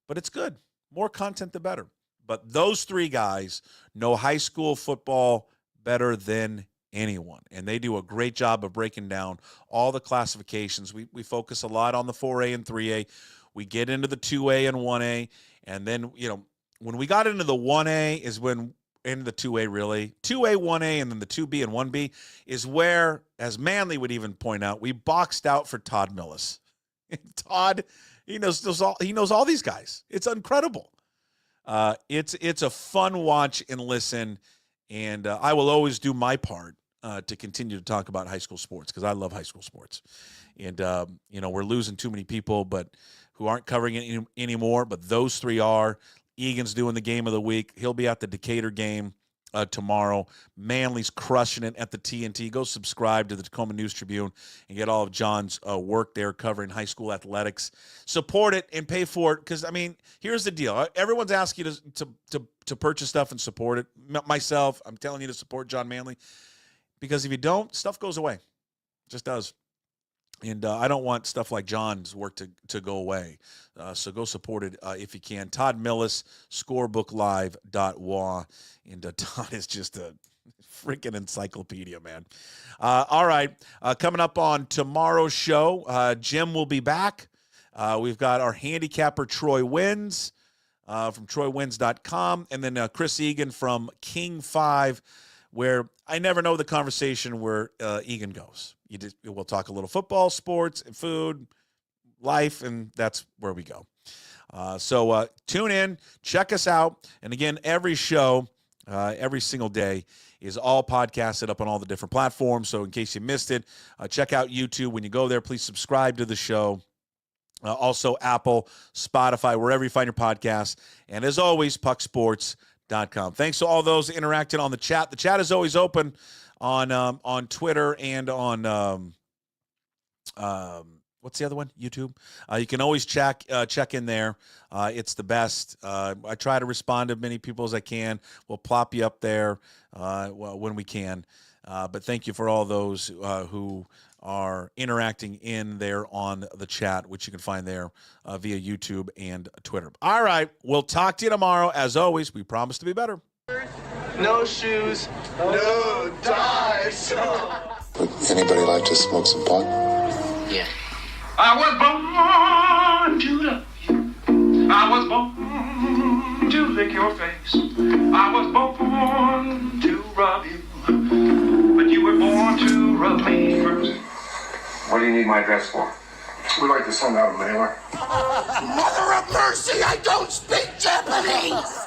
but it's good. More content, the better. But those three guys know high school football better than anyone, and they do a great job of breaking down all the classifications. We focus a lot on the 4A and 3A. We get into the 2A and 1A, and then, when we got into the 1A is when, into the 2A really, 2A, 1A, and then the 2B and 1B is where, as Manley would even point out, we boxed out for Todd Millis. Todd, he knows all these guys. It's incredible. It's a fun watch and listen, and I will always do my part to continue to talk about high school sports, because I love high school sports. And we're losing too many people, but who aren't covering it anymore. But those three are. Egan's doing the game of the week. He'll be at the Decatur game tomorrow. Manley's crushing it at the TNT. Go subscribe to the Tacoma News Tribune and get all of John's work there covering high school athletics. Support it and pay for it, because, here's the deal. Everyone's asking you to purchase stuff and support it. Myself, I'm telling you to support John Manley, because if you don't, stuff goes away. It just does. And I don't want stuff like John's work to go away. So go support it if you can. Todd Millis, scorebooklive.wa. And Todd is just a freaking encyclopedia, man. All right. Coming up on tomorrow's show, Jim will be back. We've got our handicapper, Troy Wins. from TroyWins.com, and then Chris Egan from King 5, where I never know the conversation where Egan goes. We'll talk a little football, sports, and food, life, and that's where we go. So tune in, check us out. And again, every show, every single day is all podcasted up on all the different platforms. So in case you missed it, check out YouTube. When you go there, please subscribe to the show. Also Apple, Spotify, wherever you find your podcasts. And as always, pucksports.com. Thanks to all those interacting on the chat. The chat is always open on Twitter and on what's the other one? YouTube. You can always check in there. It's the best. I try to respond to many people as I can. We'll plop you up there when we can. But thank you for all those who are interacting in there on the chat, which you can find there via YouTube and Twitter. All right. We'll talk to you tomorrow. As always, we promise to be better. No shoes, no ties. Would anybody like to smoke some pot? Yeah. I was born to love you. I was born to lick your face. I was born to rub you. But you were born to rub me first. What do you need my address for? We'd like to send out a mailer. Mother of mercy, I don't speak Japanese!